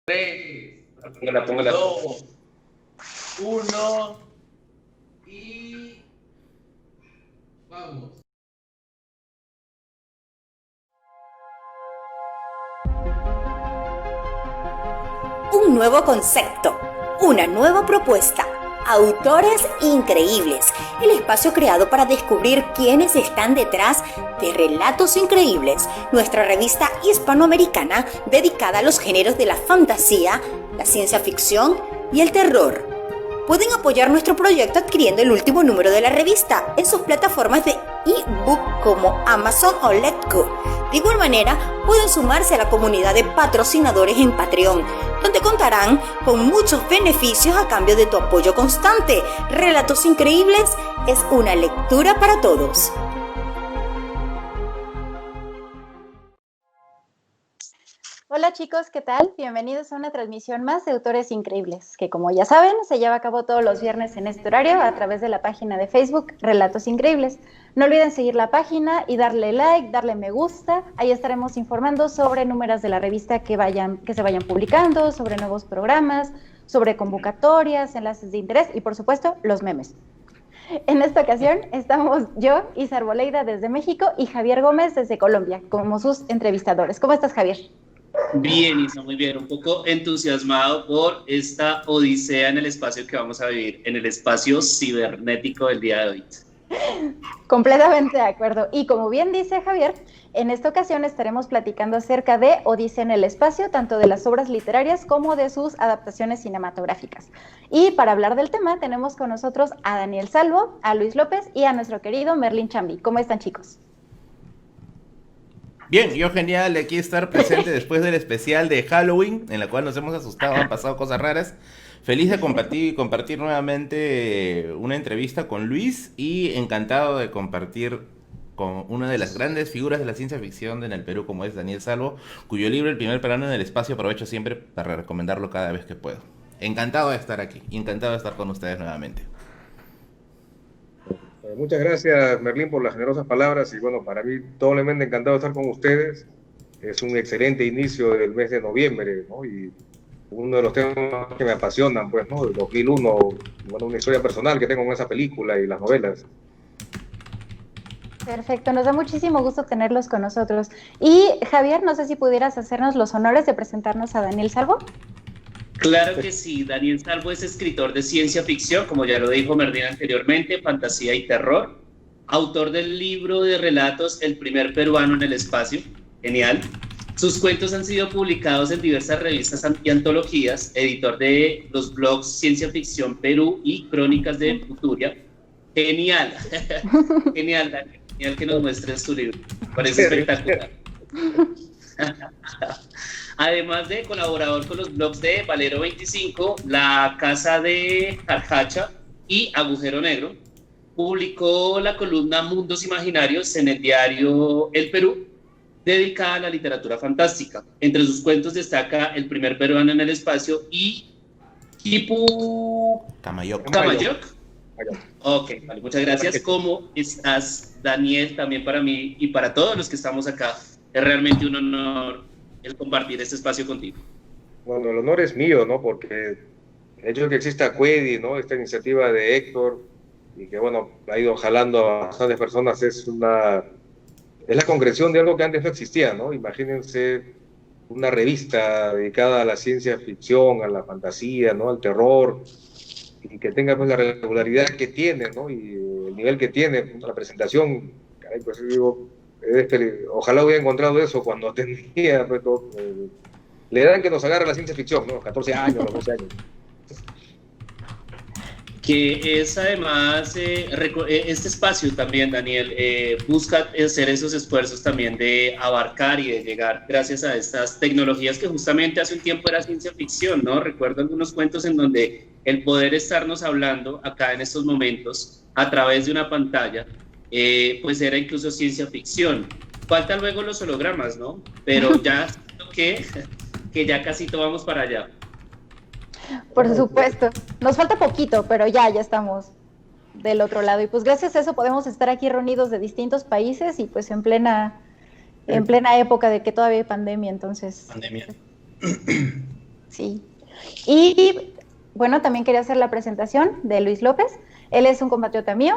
3, Póngala. 2, 1 y vamos. Un nuevo concepto, una nueva propuesta. Autores increíbles, el espacio creado para descubrir quiénes están detrás de Relatos Increíbles, nuestra revista hispanoamericana dedicada a los géneros de la fantasía, la ciencia ficción y el terror. Pueden apoyar nuestro proyecto adquiriendo el último número de la revista en sus plataformas de ebook como Amazon o Letgo. De igual manera, pueden sumarse a la comunidad de patrocinadores en Patreon, donde contarán con muchos beneficios a cambio de tu apoyo constante. Relatos Increíbles es una lectura para todos. Hola chicos, ¿qué tal? Bienvenidos a una transmisión más de Autores Increíbles, que como ya saben, se lleva a cabo todos los viernes en este horario a través de la página de Facebook Relatos Increíbles. No olviden seguir la página y darle like, darle me gusta. Ahí estaremos informando sobre números de la revista que se vayan publicando, sobre nuevos programas, sobre convocatorias, enlaces de interés y por supuesto los memes. En esta ocasión estamos yo, Isa Arboleida desde México y Javier Gómez desde Colombia como sus entrevistadores. ¿Cómo estás, Javier? Bien, Isa, muy bien. Un poco entusiasmado por esta odisea en el espacio que vamos a vivir, en el espacio cibernético del día de hoy. Completamente de acuerdo. Y como bien dice Javier, en esta ocasión estaremos platicando acerca de Odisea en el espacio, tanto de las obras literarias como de sus adaptaciones cinematográficas. Y para hablar del tema tenemos con nosotros a Daniel Salvo, a Luis López y a nuestro querido Merlin Chambi. ¿Cómo están, chicos? Bien, yo genial de aquí estar presente después del especial de Halloween, en la cual nos hemos asustado, han pasado cosas raras. Feliz de compartir nuevamente una entrevista con Luis y encantado de compartir con una de las grandes figuras de la ciencia ficción en el Perú, como es Daniel Salvo, cuyo libro El primer peruano en el espacio aprovecho siempre para recomendarlo cada vez que puedo. Encantado de estar aquí, encantado de estar con ustedes nuevamente. Muchas gracias, Merlín, por las generosas palabras y bueno, para mí doblemente encantado de estar con ustedes. Es un excelente inicio del mes de noviembre, ¿no? Y uno de los temas que me apasionan, pues, ¿no? El 2001, bueno, una historia personal que tengo con esa película y las novelas. Perfecto, nos da muchísimo gusto tenerlos con nosotros. Y Javier, no sé si pudieras hacernos los honores de presentarnos a Daniel Salvo. Claro que sí, Daniel Salvo es escritor de ciencia ficción, como ya lo dijo Merlin anteriormente, fantasía y terror, autor del libro de relatos El primer peruano en el espacio, genial. Sus cuentos han sido publicados en diversas revistas y antologías, editor de los blogs Ciencia Ficción Perú y Crónicas de Futuria. Genial, genial, Daniel, genial que nos muestres tu libro, parece espectacular. Además de colaborador con los blogs de Valero 25, La Casa de Carcacha y Agujero Negro, publicó la columna Mundos Imaginarios en el diario El Perú, dedicada a la literatura fantástica. Entre sus cuentos destaca El primer peruano en el espacio y Kipu Camayoc. Ok, vale, muchas gracias. ¿Cómo estás, Daniel? También para mí y para todos los que estamos acá, es realmente un honor el compartir este espacio contigo. Bueno, el honor es mío, ¿no? Porque el hecho de que exista Cuedi, ¿no? Esta iniciativa de Héctor y que, bueno, ha ido jalando a bastantes personas es la concreción de algo que antes no existía, ¿no? Imagínense una revista dedicada a la ciencia ficción, a la fantasía, ¿no? Al terror, y que tenga pues la regularidad que tiene, ¿no? Y el nivel que tiene, la presentación, caray, pues digo, ojalá hubiera encontrado eso cuando tenía pues, la edad en que nos agarra la ciencia ficción, ¿no? Los 14 años, los 12 años. Que es además, este espacio también, Daniel, busca hacer esos esfuerzos también de abarcar y de llegar gracias a estas tecnologías que justamente hace un tiempo era ciencia ficción, ¿no? Recuerdo algunos cuentos en donde el poder estarnos hablando acá en estos momentos a través de una pantalla, pues era incluso ciencia ficción. Faltan luego los hologramas, ¿no? Pero ya que ya casi vamos para allá. Por supuesto, nos falta poquito, pero ya estamos del otro lado y pues gracias a eso podemos estar aquí reunidos de distintos países y pues en plena época de que todavía hay pandemia, entonces. Pandemia. Sí. Y bueno, también quería hacer la presentación de Luis López. Él es un compatriota mío.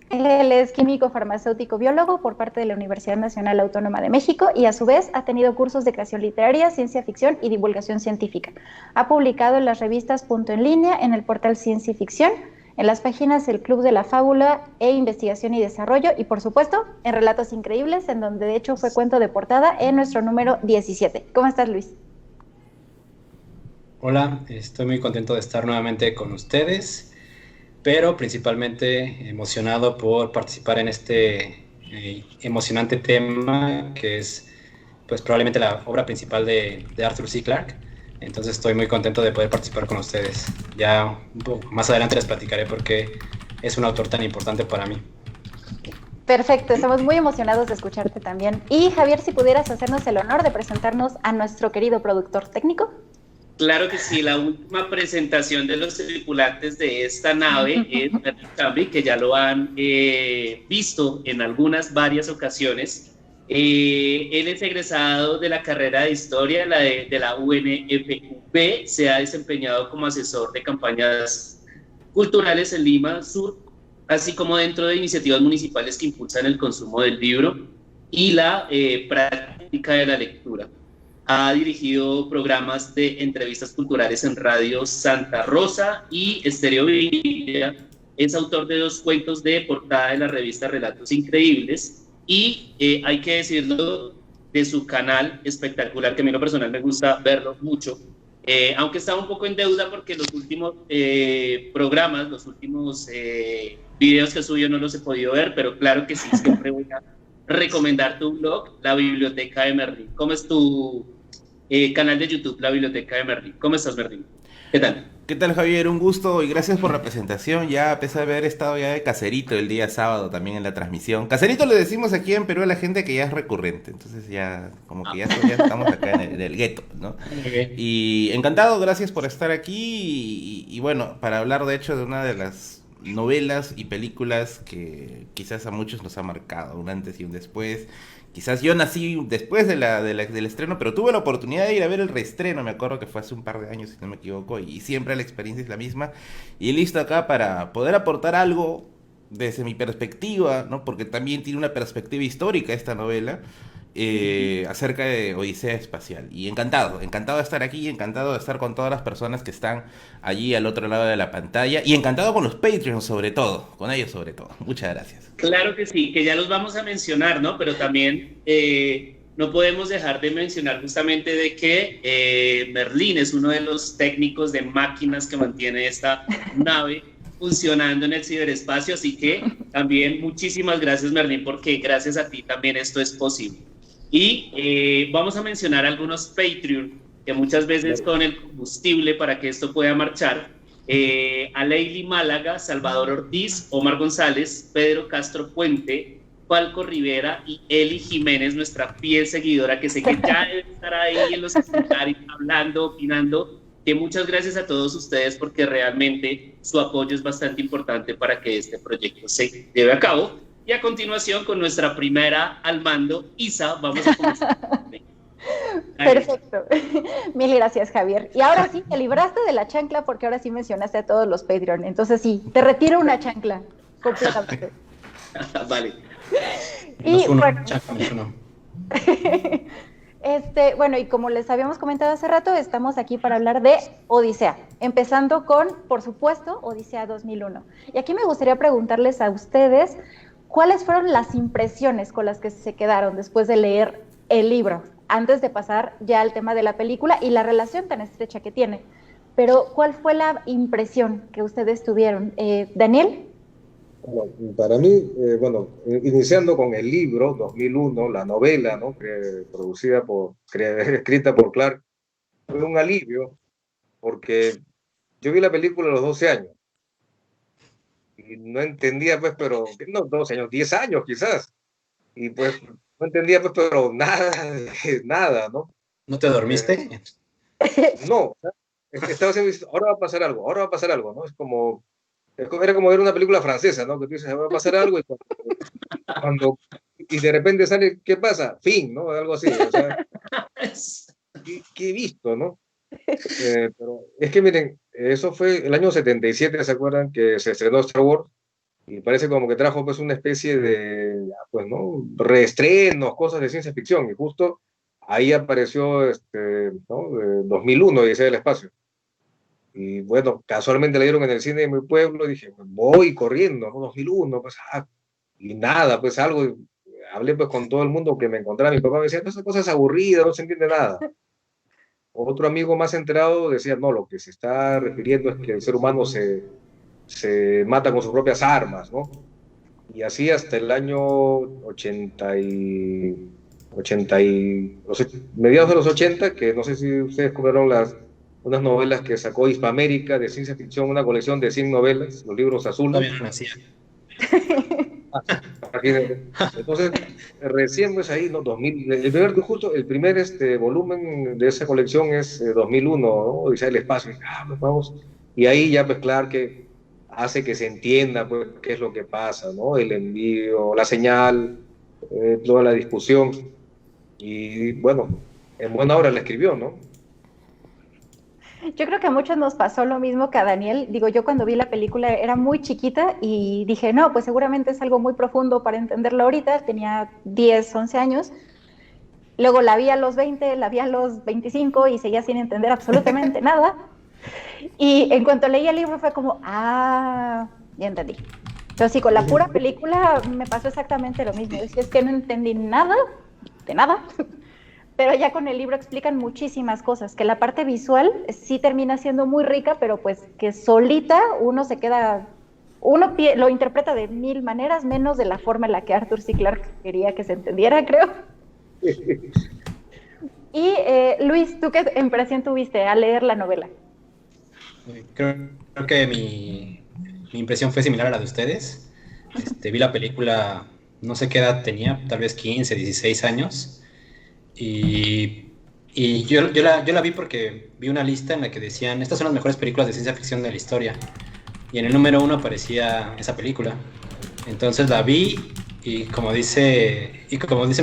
Él es químico farmacéutico biólogo por parte de la Universidad Nacional Autónoma de México y a su vez ha tenido cursos de creación literaria, ciencia ficción y divulgación científica. Ha publicado en las revistas Punto en Línea, en el portal Ciencia y Ficción, en las páginas El Club de la Fábula e Investigación y Desarrollo y por supuesto en Relatos Increíbles, en donde de hecho fue cuento de portada en nuestro número 17. ¿Cómo estás, Luis? Hola, estoy muy contento de estar nuevamente con ustedes, pero principalmente emocionado por participar en este emocionante tema que es pues probablemente la obra principal de Arthur C. Clarke. Entonces estoy muy contento de poder participar con ustedes. Ya un poco más adelante les platicaré por qué es un autor tan importante para mí. Perfecto, estamos muy emocionados de escucharte también. Y Javier, si pudieras hacernos el honor de presentarnos a nuestro querido productor técnico. Claro que sí, la última presentación de los tripulantes de esta nave es Merlin Camby, que ya lo han visto en varias ocasiones. Él es egresado de la carrera de Historia de la UNFUP, se ha desempeñado como asesor de campañas culturales en Lima Sur, así como dentro de iniciativas municipales que impulsan el consumo del libro y la práctica de la lectura. Ha dirigido programas de entrevistas culturales en Radio Santa Rosa y Estéreo Villa. Es autor de 2 cuentos de portada de la revista Relatos Increíbles y hay que decirlo de su canal espectacular, que a mí en lo personal me gusta verlo mucho, aunque estaba un poco en deuda porque los últimos programas, los últimos videos que subió no los he podido ver, pero claro que sí, siempre voy a recomendar tu blog, La Biblioteca de Merlín. ¿Cómo es tu canal de YouTube, La Biblioteca de Merlín? ¿Cómo estás, Merlín? ¿Qué tal? ¿Qué tal, Javier? Un gusto y gracias por la presentación. Ya a pesar de haber estado ya de caserito el día sábado también en la transmisión. Caserito le decimos aquí en Perú a la gente que ya es recurrente, entonces ya como que ya estamos acá en el gueto, ¿no? Okay. Y encantado, gracias por estar aquí y bueno, para hablar de hecho de una de las novelas y películas que quizás a muchos nos ha marcado, un antes y un después. Quizás yo nací después del estreno, pero tuve la oportunidad de ir a ver el reestreno, me acuerdo que fue hace un par de años, si no me equivoco, y siempre la experiencia es la misma. Y listo acá para poder aportar algo desde mi perspectiva, ¿no? Porque también tiene una perspectiva histórica esta novela, acerca de Odisea Espacial. Y encantado de estar aquí, encantado de estar con todas las personas que están allí al otro lado de la pantalla, y encantado con los Patreons sobre todo, con ellos sobre todo. Muchas gracias. Claro que sí, que ya los vamos a mencionar, ¿no? Pero también no podemos dejar de mencionar justamente de que Merlín es uno de los técnicos de máquinas que mantiene esta nave funcionando en el ciberespacio, así que también muchísimas gracias, Merlín, porque gracias a ti también esto es posible. Y vamos a mencionar algunos Patreon que muchas veces son el combustible para que esto pueda marchar. A Leili Málaga, Salvador Ortiz, Omar González, Pedro Castro Puente, Falco Rivera y Eli Jiménez, nuestra fiel seguidora, que sé que ya debe estar ahí en los comentarios hablando, opinando. Que muchas gracias a todos ustedes porque realmente su apoyo es bastante importante para que este proyecto se lleve a cabo. Y a continuación, con nuestra primera al mando, Isa, vamos a comenzar. Perfecto. Mil gracias, Javier. Y ahora sí, te libraste de la chancla porque ahora sí mencionaste a todos los Patreon. Entonces sí, te retiro una chancla completamente. Vale. Y bueno, Chancla. Bueno, y como les habíamos comentado hace rato, estamos aquí para hablar de Odisea, empezando con, por supuesto, Odisea 2001. Y aquí me gustaría preguntarles a ustedes, ¿cuáles fueron las impresiones con las que se quedaron después de leer el libro? Antes de pasar ya al tema de la película y la relación tan estrecha que tiene. Pero, ¿cuál fue la impresión que ustedes tuvieron? ¿Daniel? Bueno, para mí, iniciando con el libro 2001, la novela, ¿no? Escrita por Clarke, fue un alivio porque yo vi la película a los 12 años y no entendía, pues, pero no 12 años, 10 años quizás, y pues no entendía, pues, pero nada, ¿no? ¿No te dormiste? No, estaba diciendo, ahora va a pasar algo, ¿no? Era como ver una película francesa, ¿no? Que tú dices, va a pasar algo y de repente sale, ¿qué pasa? Fin, ¿no? Algo así, o sea, ¿qué he visto, no? Pero es que miren, eso fue el año 77, ¿se acuerdan? Que se estrenó Star Wars y parece como que trajo pues una especie de, ya, pues, ¿no? Reestrenos, cosas de ciencia ficción y justo ahí apareció, ¿no? 2001, Odisea del Espacio. Y bueno, casualmente la dieron en el cine de mi pueblo y dije, pues, voy corriendo, ¿no? 2001, pues, y nada, pues algo, hablé pues con todo el mundo que me encontraba, mi papá me decía, esa cosa es aburrida, no se entiende nada. Otro amigo más enterado decía, no, lo que se está refiriendo es que el ser humano se mata con sus propias armas, ¿no? Y así hasta el año 80 mediados de los 80, que no sé si ustedes compraron unas novelas que sacó Hispamérica de ciencia ficción, una colección de 100 novelas, los libros azules. Todavía no nacía. Imagínate. Entonces, recién pues ahí, ¿no? 2000, justo el primer volumen de esa colección es 2001, ¿no? Odisea del Espacio. Pues vamos. Y ahí ya, pues claro que hace que se entienda pues qué es lo que pasa, ¿no? El envío, la señal, toda la discusión. Y bueno, en buena hora la escribió, ¿no? Yo creo que a muchos nos pasó lo mismo que a Daniel. Digo, yo cuando vi la película era muy chiquita y dije, no, pues seguramente es algo muy profundo para entenderlo ahorita. Tenía 10, 11 años. Luego la vi a los 20, la vi a los 25 y seguía sin entender absolutamente nada. Y en cuanto leí el libro fue como, ya entendí. Entonces sí, con la pura película me pasó exactamente lo mismo. Es que no entendí nada, de nada. Pero ya con el libro explican muchísimas cosas, que la parte visual sí termina siendo muy rica, pero pues que solita uno se queda, lo interpreta de mil maneras, menos de la forma en la que Arthur C. Clarke quería que se entendiera, creo. Y Luis, ¿tú qué impresión tuviste al leer la novela? Creo que mi impresión fue similar a la de ustedes. Vi la película, no sé qué edad tenía, tal vez 15, 16 años. Y yo la vi porque vi una lista en la que decían, estas son las mejores películas de ciencia ficción de la historia. Y en el número 1 aparecía esa película. Entonces la vi y como dicen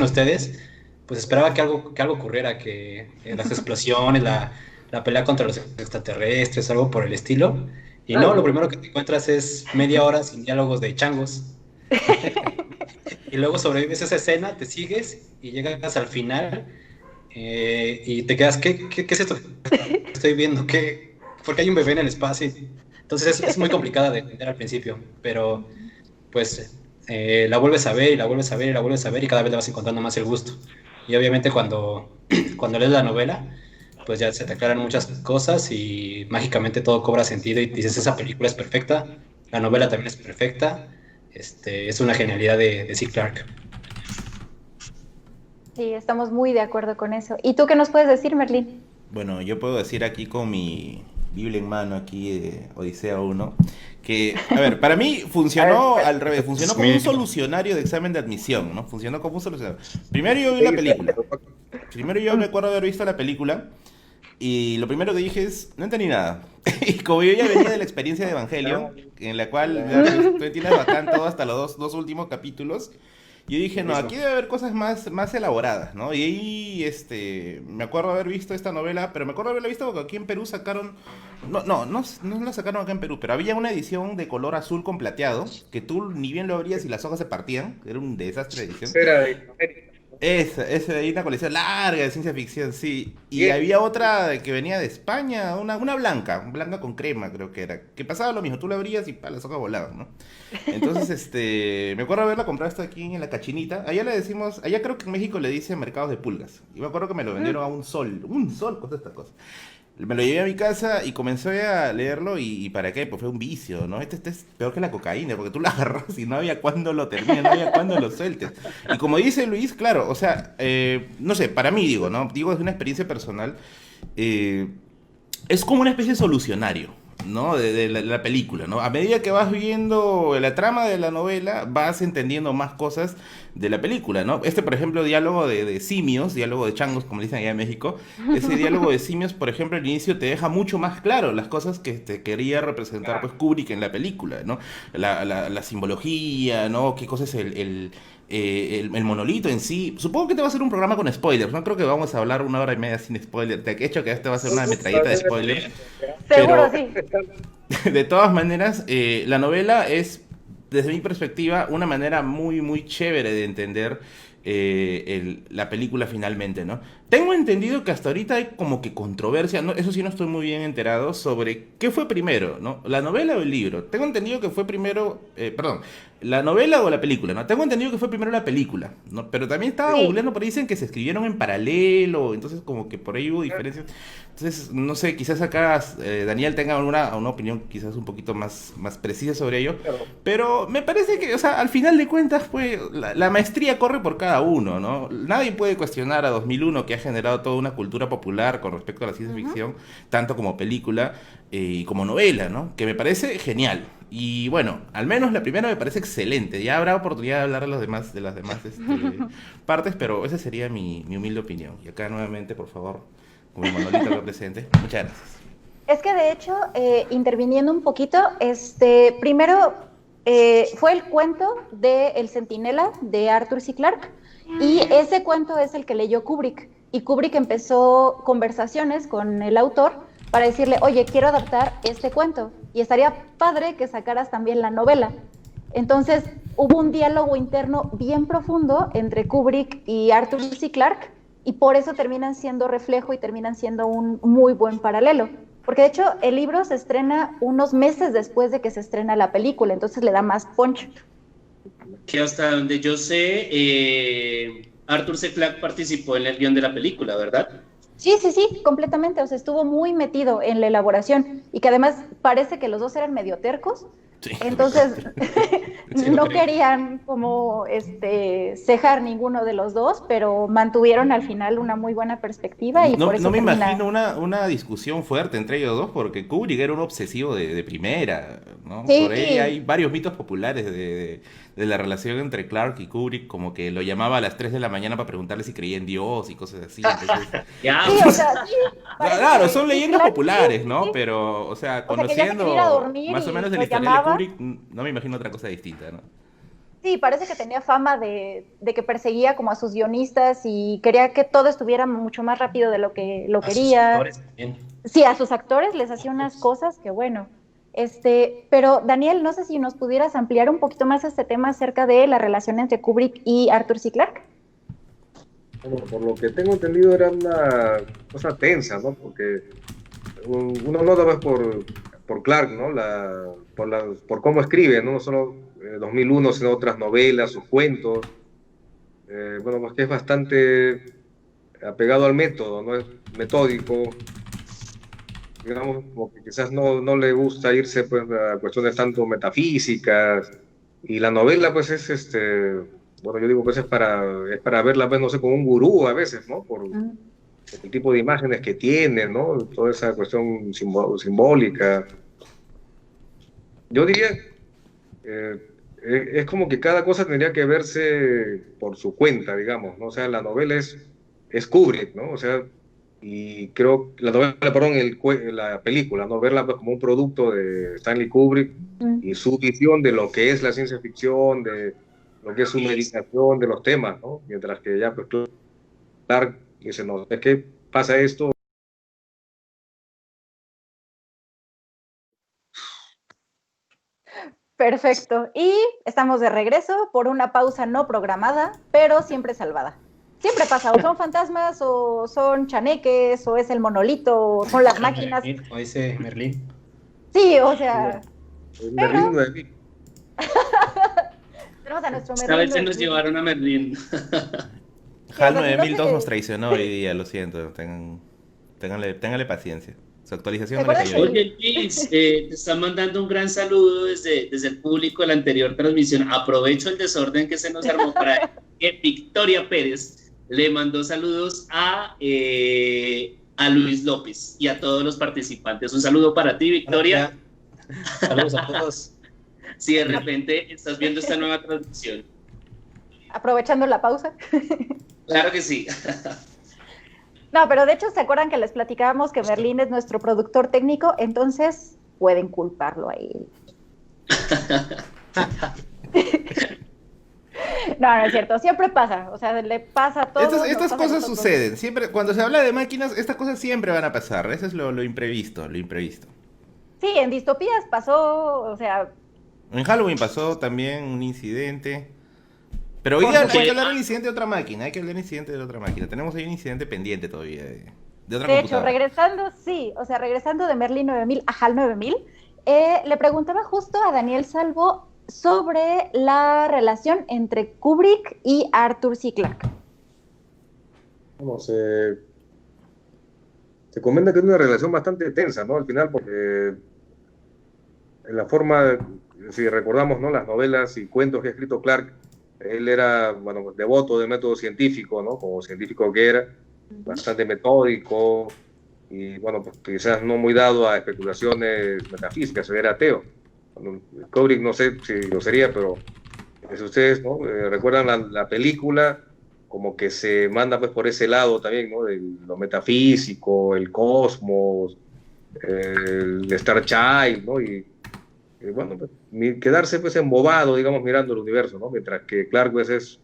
ustedes, pues esperaba que algo ocurriera, que las explosiones, la pelea contra los extraterrestres, algo por el estilo. Y no, lo primero que te encuentras es media hora sin diálogos de changos. Y luego sobrevives esa escena, te sigues y llegas al final y te quedas, ¿qué es esto? Estoy viendo, ¿por qué hay un bebé en el espacio? Entonces es muy complicada de entender al principio, pero pues la vuelves a ver y la vuelves a ver y la vuelves a ver y cada vez le vas encontrando más el gusto. Y obviamente cuando lees la novela, pues ya se te aclaran muchas cosas y mágicamente todo cobra sentido y dices, esa película es perfecta, la novela también es perfecta. Es una genialidad de C. Clarke. Sí, estamos muy de acuerdo con eso. ¿Y tú qué nos puedes decir, Merlín? Bueno, yo puedo decir aquí con mi Biblia en mano, aquí de Odisea 1, que, a ver, para mí funcionó al revés, funcionó como un solucionario de examen de admisión, ¿no? Funcionó como un solucionario. Primero yo vi la película. Primero yo recuerdo haber visto la película y lo primero que dije es, no entendí nada. Y como yo ya venía de la experiencia de Evangelio, en la cual ya tú entiendes bacán todo hasta los dos últimos capítulos, yo dije, no, aquí debe haber cosas más elaboradas, ¿no? Y ahí, me acuerdo haber visto esta novela, pero me acuerdo haberla visto porque aquí en Perú sacaron, no la sacaron acá en Perú, pero había una edición de color azul con plateado, que tú ni bien lo abrías y las hojas se partían, era un desastre de edición. Era de América. Esa de ahí, una colección larga de ciencia ficción, sí. Y había otra que venía de España, una blanca con crema, creo que era. Que pasaba lo mismo, tú la abrías y las hojas volaban, ¿no? Entonces, me acuerdo haberla comprado esto aquí en la Cachinita. Allá le decimos, allá creo que en México le dicen mercados de pulgas. Y me acuerdo que me lo vendieron a un sol costó esta cosa. Me lo llevé a mi casa y comencé a leerlo y ¿para qué? Pues fue un vicio, ¿no? Este es peor que la cocaína, porque tú la agarras y no había cuándo lo termines, no había cuándo lo sueltes. Y como dice Luis, claro, o sea, no sé, para mí digo, ¿no? Digo desde una experiencia personal, es como una especie de solucionario, ¿no? De la película, ¿no? A medida que vas viendo la trama de la novela, vas entendiendo más cosas de la película, ¿no? Por ejemplo, diálogo de simios, diálogo de changos, como le dicen allá en México, ese diálogo de simios, por ejemplo, al inicio te deja mucho más claro las cosas que te quería representar, pues, Kubrick en la película, ¿no? La simbología, ¿no? Qué cosa es el monolito en sí. Supongo que te va a hacer un programa con spoilers, no creo que vamos a hablar 1 hora y media sin spoilers. Te he hecho que este va a ser una metralleta de spoilers. Seguro, Pero- sí. De todas maneras, la novela es, desde mi perspectiva, una manera muy, muy chévere de entender la película finalmente, ¿no? Tengo entendido que hasta ahorita hay como que controversia, ¿no? Eso sí no estoy muy bien enterado sobre qué fue primero, ¿no? ¿La novela o el libro? Tengo entendido que fue primero, perdón, la novela o la película, ¿no? Tengo entendido que fue primero la película, ¿no? Pero también estaba Sí. googleando, por ahí dicen que se escribieron en paralelo, entonces como que por ahí hubo diferencias. Entonces, no sé, quizás acá Daniel tenga una opinión quizás un poquito más precisa sobre ello. Pero me parece que, o sea, al final de cuentas, pues, la maestría corre por cada uno, ¿no? Nadie puede cuestionar a 2001, que ha generado toda una cultura popular con respecto a la ciencia ficción, tanto como película y como novela, ¿no? Que me parece genial. Y bueno, al menos la primera me parece excelente. Ya habrá oportunidad de hablar de las demás partes, pero esa sería mi humilde opinión. Y acá nuevamente, por favor, como el monolito lo presente. Muchas gracias. Es que de hecho, interviniendo un poquito, primero fue el cuento de El Centinela de Arthur C. Clarke, y ese cuento es el que leyó Kubrick, y Kubrick empezó conversaciones con el autor para decirle, oye, quiero adaptar este cuento, y estaría padre que sacaras también la novela. Entonces hubo un diálogo interno bien profundo entre Kubrick y Arthur C. Clarke, y por eso terminan siendo reflejo y terminan siendo un muy buen paralelo. Porque de hecho el libro se estrena unos meses después de que se estrena la película, entonces le da más punch. Que hasta donde yo sé, Arthur C. Clarke participó en el guión de la película, ¿verdad? Sí, completamente, o sea, estuvo muy metido en la elaboración, y que además parece que los dos eran medio tercos, Sí. entonces Sí, no lo creo. querían como cejar ninguno de los dos, pero mantuvieron al final una muy buena perspectiva, y No, por eso no me termina... imagino una discusión fuerte entre ellos dos, porque Kubrick era un obsesivo de primera, ¿no? Sí. Por ahí hay varios mitos populares de la relación entre Clarke y Kubrick, como que lo llamaba a las 3 de la mañana para preguntarle si creía en Dios y cosas así. Entonces, Ya, Sí, o sea, sí, parece claro, que son sí, leyendas claro, populares, sí, ¿no? sí. Pero, o sea, O sea, que ya se conociendo quería ir a dormir más o y menos de lo la historia llamaba. de Kubrick, no me imagino otra cosa distinta, ¿no? Sí, parece que tenía fama de que perseguía como a sus guionistas y quería que todo estuviera mucho más rápido de lo que lo A sus quería. actores también. Sí, a sus actores les hacía unas cosas que bueno. Pero Daniel, no sé si nos pudieras ampliar un poquito más este tema acerca de la relación entre Kubrick y Arthur C. Clarke. Bueno, por lo que tengo entendido era una cosa tensa, ¿no? Porque uno nota pues por Clarke, ¿no? Por cómo escribe, ¿no? No solo 2001, sino otras novelas, sus cuentos. Bueno, pues que es bastante apegado al método, ¿no? Es metódico. Digamos, como que quizás no le gusta irse pues, a cuestiones tanto metafísicas. Y la novela, pues, bueno, yo digo, pues es para verla, pues, no sé, como un gurú a veces, ¿no? Por el tipo de imágenes que tiene, ¿no? Toda esa cuestión simbólica. Yo diría, es como que cada cosa tendría que verse por su cuenta, digamos, ¿no? O sea, la novela es Kubrick, ¿no? O sea, y creo, la novela, perdón, la película, ¿no? Verla pues, como un producto de Stanley Kubrick y su visión de lo que es la ciencia ficción, de lo que es su meditación de los temas, ¿no? Mientras que ya, pues, Clarke dice, no, es que pasa esto. Perfecto. Y estamos de regreso por una pausa no programada, pero siempre salvada. Siempre pasa, o son fantasmas, o son chaneques, o es el monolito, o son las máquinas. O dice Merlín. Sí, o sea, Merlín 9000. tenemos a nuestro esta vez se Merlín. nos llevaron a Merlín. HAL o sea, 9002 que- nos traicionó hoy día, lo siento. Ténganle paciencia. Su actualización ¿Te no le acuerdas cayó que- bien. Oye, Luis, te están mandando un gran saludo desde el público de la anterior transmisión. Aprovecho el desorden que se nos armó para que Victoria Pérez le mandó saludos a Luis López y a todos los participantes. Un saludo para ti, Victoria. Saludos a todos. Si de repente estás viendo esta nueva transmisión. Aprovechando la pausa. Claro que sí. No, pero de hecho, ¿se acuerdan que les platicábamos que Merlín es nuestro productor técnico? Entonces, pueden culparlo a él. No, no es cierto, siempre pasa, o sea, le pasa a todos. Estas nos pasa a cosas nosotros. suceden, siempre, cuando se habla de máquinas, estas cosas siempre van a pasar, eso es lo imprevisto, lo imprevisto. Sí, en distopías pasó, o sea, En Halloween pasó también un incidente. Pero hoy Por día hay supuesto. que hablar del incidente de otra máquina, hay que hablar del incidente de otra máquina. Tenemos ahí un incidente pendiente todavía de otra de hecho, computadora. regresando, sí, o sea, regresando de Merlin 9000 a HAL 9000, le preguntaba justo a Daniel Salvo sobre la relación entre Kubrick y Arthur C. Clarke. Vamos, se comenta que es una relación bastante tensa, ¿no? Al final, porque en la forma, si recordamos, ¿no? Las novelas y cuentos que ha escrito Clarke, él era, bueno, devoto del método científico, ¿no? Como científico que era, bastante metódico y, bueno, pues quizás no muy dado a especulaciones metafísicas, era ateo. Bueno, Kubrick no sé si lo sería, pero si ustedes, ¿no? Recuerdan la película, como que se manda pues por ese lado también, ¿no? De lo metafísico, el cosmos, el Star Child, ¿no? Y bueno, pues, quedarse pues embobado, digamos, mirando el universo, ¿no? Mientras que Clarke pues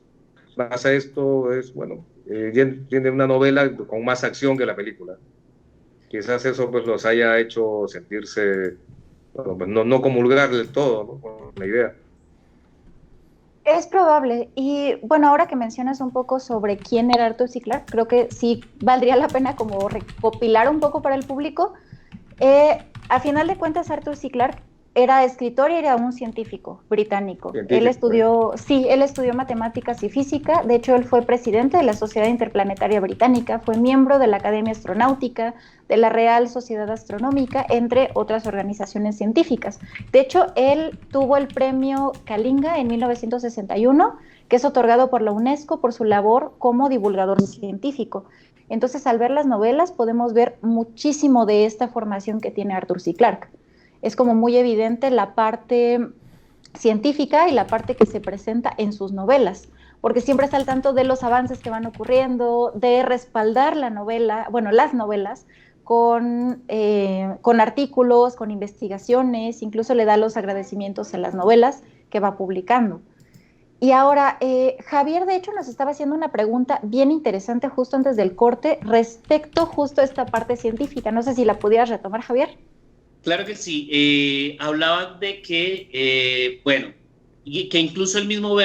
pasa esto, es, bueno, tiene una novela con más acción que la película. Quizás eso pues los haya hecho sentirse, bueno, pues no comulgar del todo, ¿no? Con la idea. Es probable. Y bueno, ahora que mencionas un poco sobre quién era Arthur C. Clarke, creo que sí valdría la pena como recopilar un poco para el público. A final de cuentas, Arthur C. Clarke era escritor y era un científico británico. Él estudió matemáticas y física. De hecho, él fue presidente de la Sociedad Interplanetaria Británica, fue miembro de la Academia Astronáutica, de la Real Sociedad Astronómica, entre otras organizaciones científicas. De hecho, él tuvo el premio Kalinga en 1961, que es otorgado por la UNESCO por su labor como divulgador científico. Entonces, al ver las novelas, podemos ver muchísimo de esta formación que tiene Arthur C. Clarke. Es como muy evidente la parte científica y la parte que se presenta en sus novelas, porque siempre está al tanto de los avances que van ocurriendo, de respaldar la novela, bueno, las novelas, con artículos, con investigaciones, incluso le da los agradecimientos a las novelas que va publicando. Y ahora, Javier, de hecho, nos estaba haciendo una pregunta bien interesante justo antes del corte respecto justo a esta parte científica. No sé si la pudieras retomar, Javier. Claro que sí. Hablaban de que, bueno, y que incluso el mismo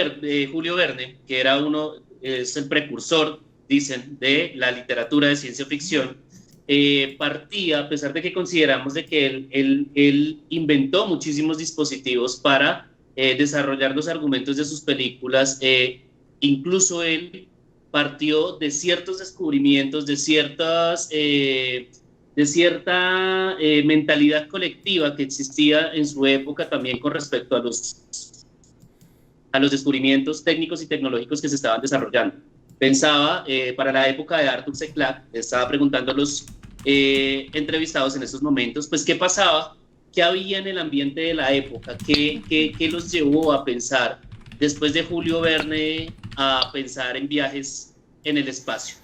Julio Verne, que era es el precursor, dicen, de la literatura de ciencia ficción, partía, a pesar de que consideramos de que él inventó muchísimos dispositivos para desarrollar los argumentos de sus películas, incluso él partió de ciertos descubrimientos, de cierta mentalidad colectiva que existía en su época también con respecto a los descubrimientos técnicos y tecnológicos que se estaban desarrollando. Pensaba, para la época de Arthur C. Clarke, estaba preguntando a los entrevistados en esos momentos, pues qué pasaba, qué había en el ambiente de la época, qué los llevó a pensar, después de Julio Verne, a pensar en viajes en el espacio.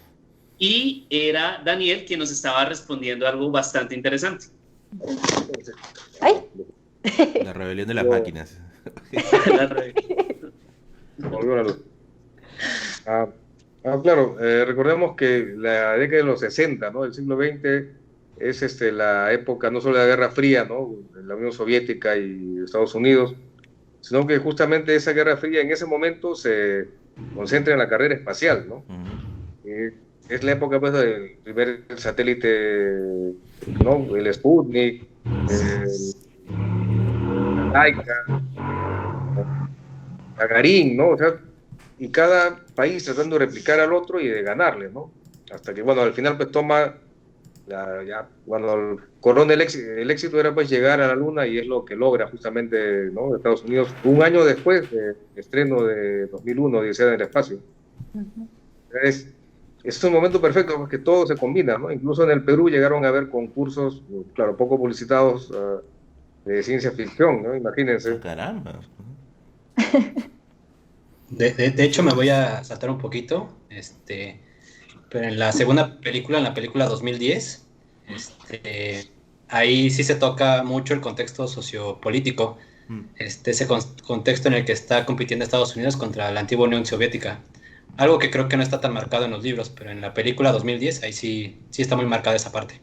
Y era Daniel quien nos estaba respondiendo algo bastante interesante. ¡Ay! La rebelión de las máquinas. Volvió la luz. Claro, recordemos que la década de los 60, ¿no? El siglo XX es la época no solo de la Guerra Fría, ¿no? La Unión Soviética y Estados Unidos, sino que justamente esa Guerra Fría en ese momento se concentra en la carrera espacial, ¿no? Es la época pues, del primer satélite, ¿no? El Sputnik, Laika, Gagarin, ¿no? O sea, y cada país tratando de replicar al otro y de ganarle, ¿no? Hasta que, bueno, al final pues toma, cuando corona el éxito era pues llegar a la Luna y es lo que logra justamente, ¿no? Estados Unidos, un año después del estreno de 2001, Odisea en el espacio. Es un momento perfecto porque todo se combina, ¿no? Incluso en el Perú llegaron a haber concursos, claro, poco publicitados, de ciencia ficción, ¿no? Imagínense. Caramba. De hecho, me voy a saltar un poquito, pero en la segunda película, en la película 2010, ahí sí se toca mucho el contexto sociopolítico ese contexto en el que está compitiendo Estados Unidos contra la antigua Unión Soviética. Algo que creo que no está tan marcado en los libros, pero en la película 2010 ahí sí está muy marcada esa parte.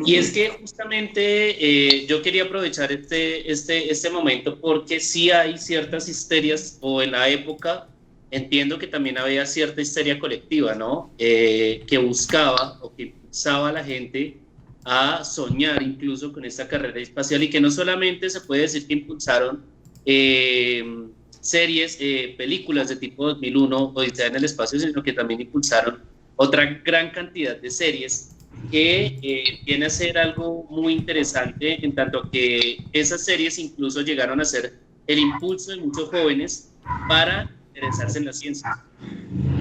Y es que justamente yo quería aprovechar este momento porque sí hay ciertas histerias, o en la época entiendo que también había cierta histeria colectiva, ¿no? Que buscaba o que impulsaba a la gente a soñar incluso con esta carrera espacial, y que no solamente se puede decir que impulsaron series, películas de tipo 2001, Odisea en el espacio, sino que también impulsaron otra gran cantidad de series que viene a ser algo muy interesante, en tanto que esas series incluso llegaron a ser el impulso de muchos jóvenes para interesarse en la ciencia.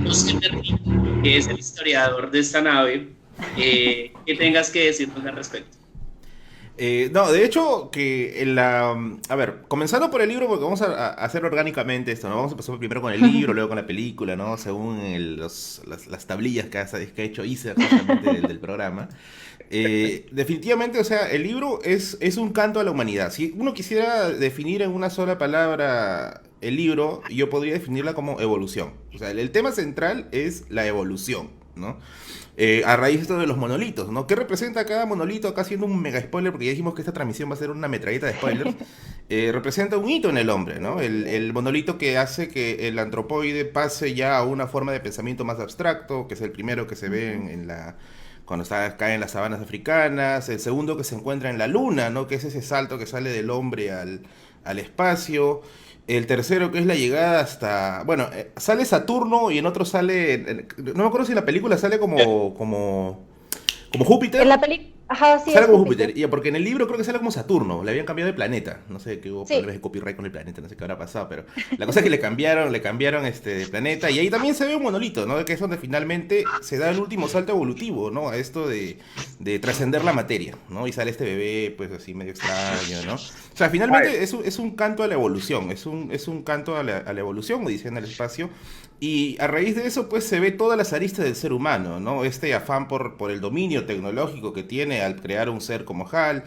Oscar Berlín, que es el historiador de esta nave, ¿qué tengas que decirnos al respecto? No, de hecho, a ver, comenzando por el libro, porque vamos a hacer orgánicamente esto, ¿no? Vamos a empezar primero con el libro, luego con la película, ¿no? Según las tablillas que ha hecho Iser justamente del programa. Definitivamente, o sea, el libro es un canto a la humanidad. Si uno quisiera definir en una sola palabra el libro, yo podría definirla como evolución. O sea, el tema central es la evolución, ¿no? A raíz de esto de los monolitos, ¿no? ¿Qué representa cada monolito? Acá haciendo un mega spoiler, porque ya dijimos que esta transmisión va a ser una metralleta de spoilers. Representa un hito en el hombre, ¿no? El monolito que hace que el antropoide pase ya a una forma de pensamiento más abstracto, que es el primero que se ve cuando cae en las sabanas africanas. El segundo que se encuentra en la luna, ¿no? Que es ese salto que sale del hombre al espacio. El tercero, que es la llegada hasta... Bueno, sale Saturno y en otro sale... No me acuerdo si en la película sale como Júpiter. En la película... Ajá, sí. Sale como Júpiter. Y porque en el libro creo que sale como Saturno. Le habían cambiado de planeta. No sé, que hubo Sí. problemas de copyright con el planeta. No sé qué habrá pasado, pero... La cosa es que le cambiaron de planeta. Y ahí también se ve un monolito, ¿no? Que es donde finalmente se da el último salto evolutivo, ¿no? A esto de trascender la materia, ¿no? Y sale este bebé, pues así medio extraño, ¿no? O sea, finalmente es un canto a la evolución. Es un canto a la evolución, Odisea en el espacio. Y a raíz de eso, pues se ve todas las aristas del ser humano, ¿no? Este afán por el dominio tecnológico que tiene al crear un ser como HAL.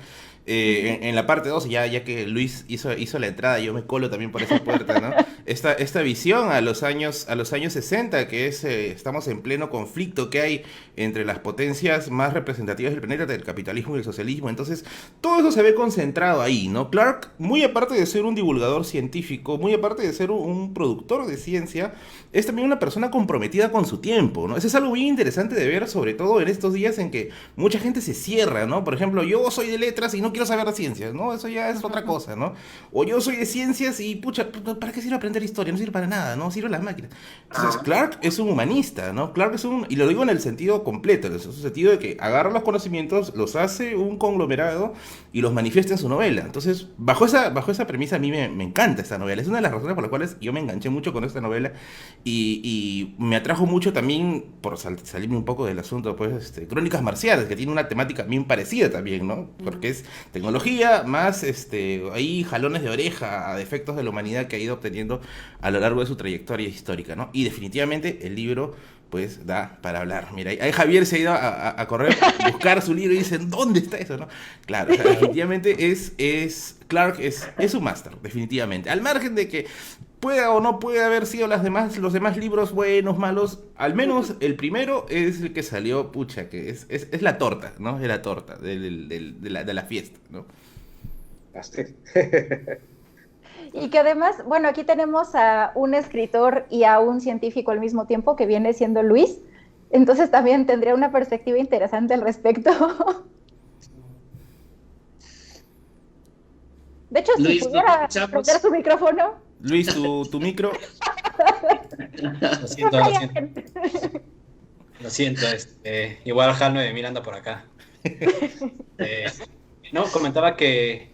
En la parte 2, ya que Luis hizo la entrada, yo me colo también por esa puerta, ¿no? Esta visión a los años 60, que es, estamos en pleno conflicto que hay entre las potencias más representativas del planeta, del capitalismo y el socialismo. Entonces, todo eso se ve concentrado ahí, ¿no? Clarke, muy aparte de ser un divulgador científico, muy aparte de ser un productor de ciencia, es también una persona comprometida con su tiempo, ¿no? Eso es algo bien interesante de ver, sobre todo en estos días en que mucha gente se cierra, ¿no? Por ejemplo, yo soy de letras y no quiero saber de ciencias, ¿no? Eso ya es otra cosa, ¿no? O yo soy de ciencias y, pucha, ¿para qué sirve aprender historia? No sirve para nada, ¿no? Sirve las máquinas. Entonces, Clarke es un humanista, ¿no? Clarke es y lo digo en el sentido completo, en el sentido de que agarra los conocimientos, los hace un conglomerado y los manifiesta en su novela. Entonces, bajo esa premisa a mí me encanta esta novela. Es una de las razones por las cuales yo me enganché mucho con esta novela y me atrajo mucho también, por salirme un poco del asunto, pues, Crónicas Marciales, que tiene una temática bien parecida también, ¿no? Porque es tecnología más ahí jalones de oreja a defectos de la humanidad que ha ido obteniendo a lo largo de su trayectoria histórica, ¿no? Y definitivamente el libro pues da para hablar. Mira, ahí Javier se ha ido a correr, a buscar su libro y dicen, ¿dónde está eso? ¿No? Claro, o sea, definitivamente Clarke es un máster, definitivamente. Al margen de que pueda o no puede haber sido los demás libros buenos, malos, al menos el primero es el que salió, pucha, que es la torta, ¿no? Es la torta de la fiesta, ¿no? Y que además, bueno, aquí tenemos a un escritor y a un científico al mismo tiempo, que viene siendo Luis, entonces también tendría una perspectiva interesante al respecto. De hecho, Luis, si pudiera prender su micrófono. Luis, tu micro. Lo siento. Lo siento, igual Hal 9000 anda por acá. No, comentaba que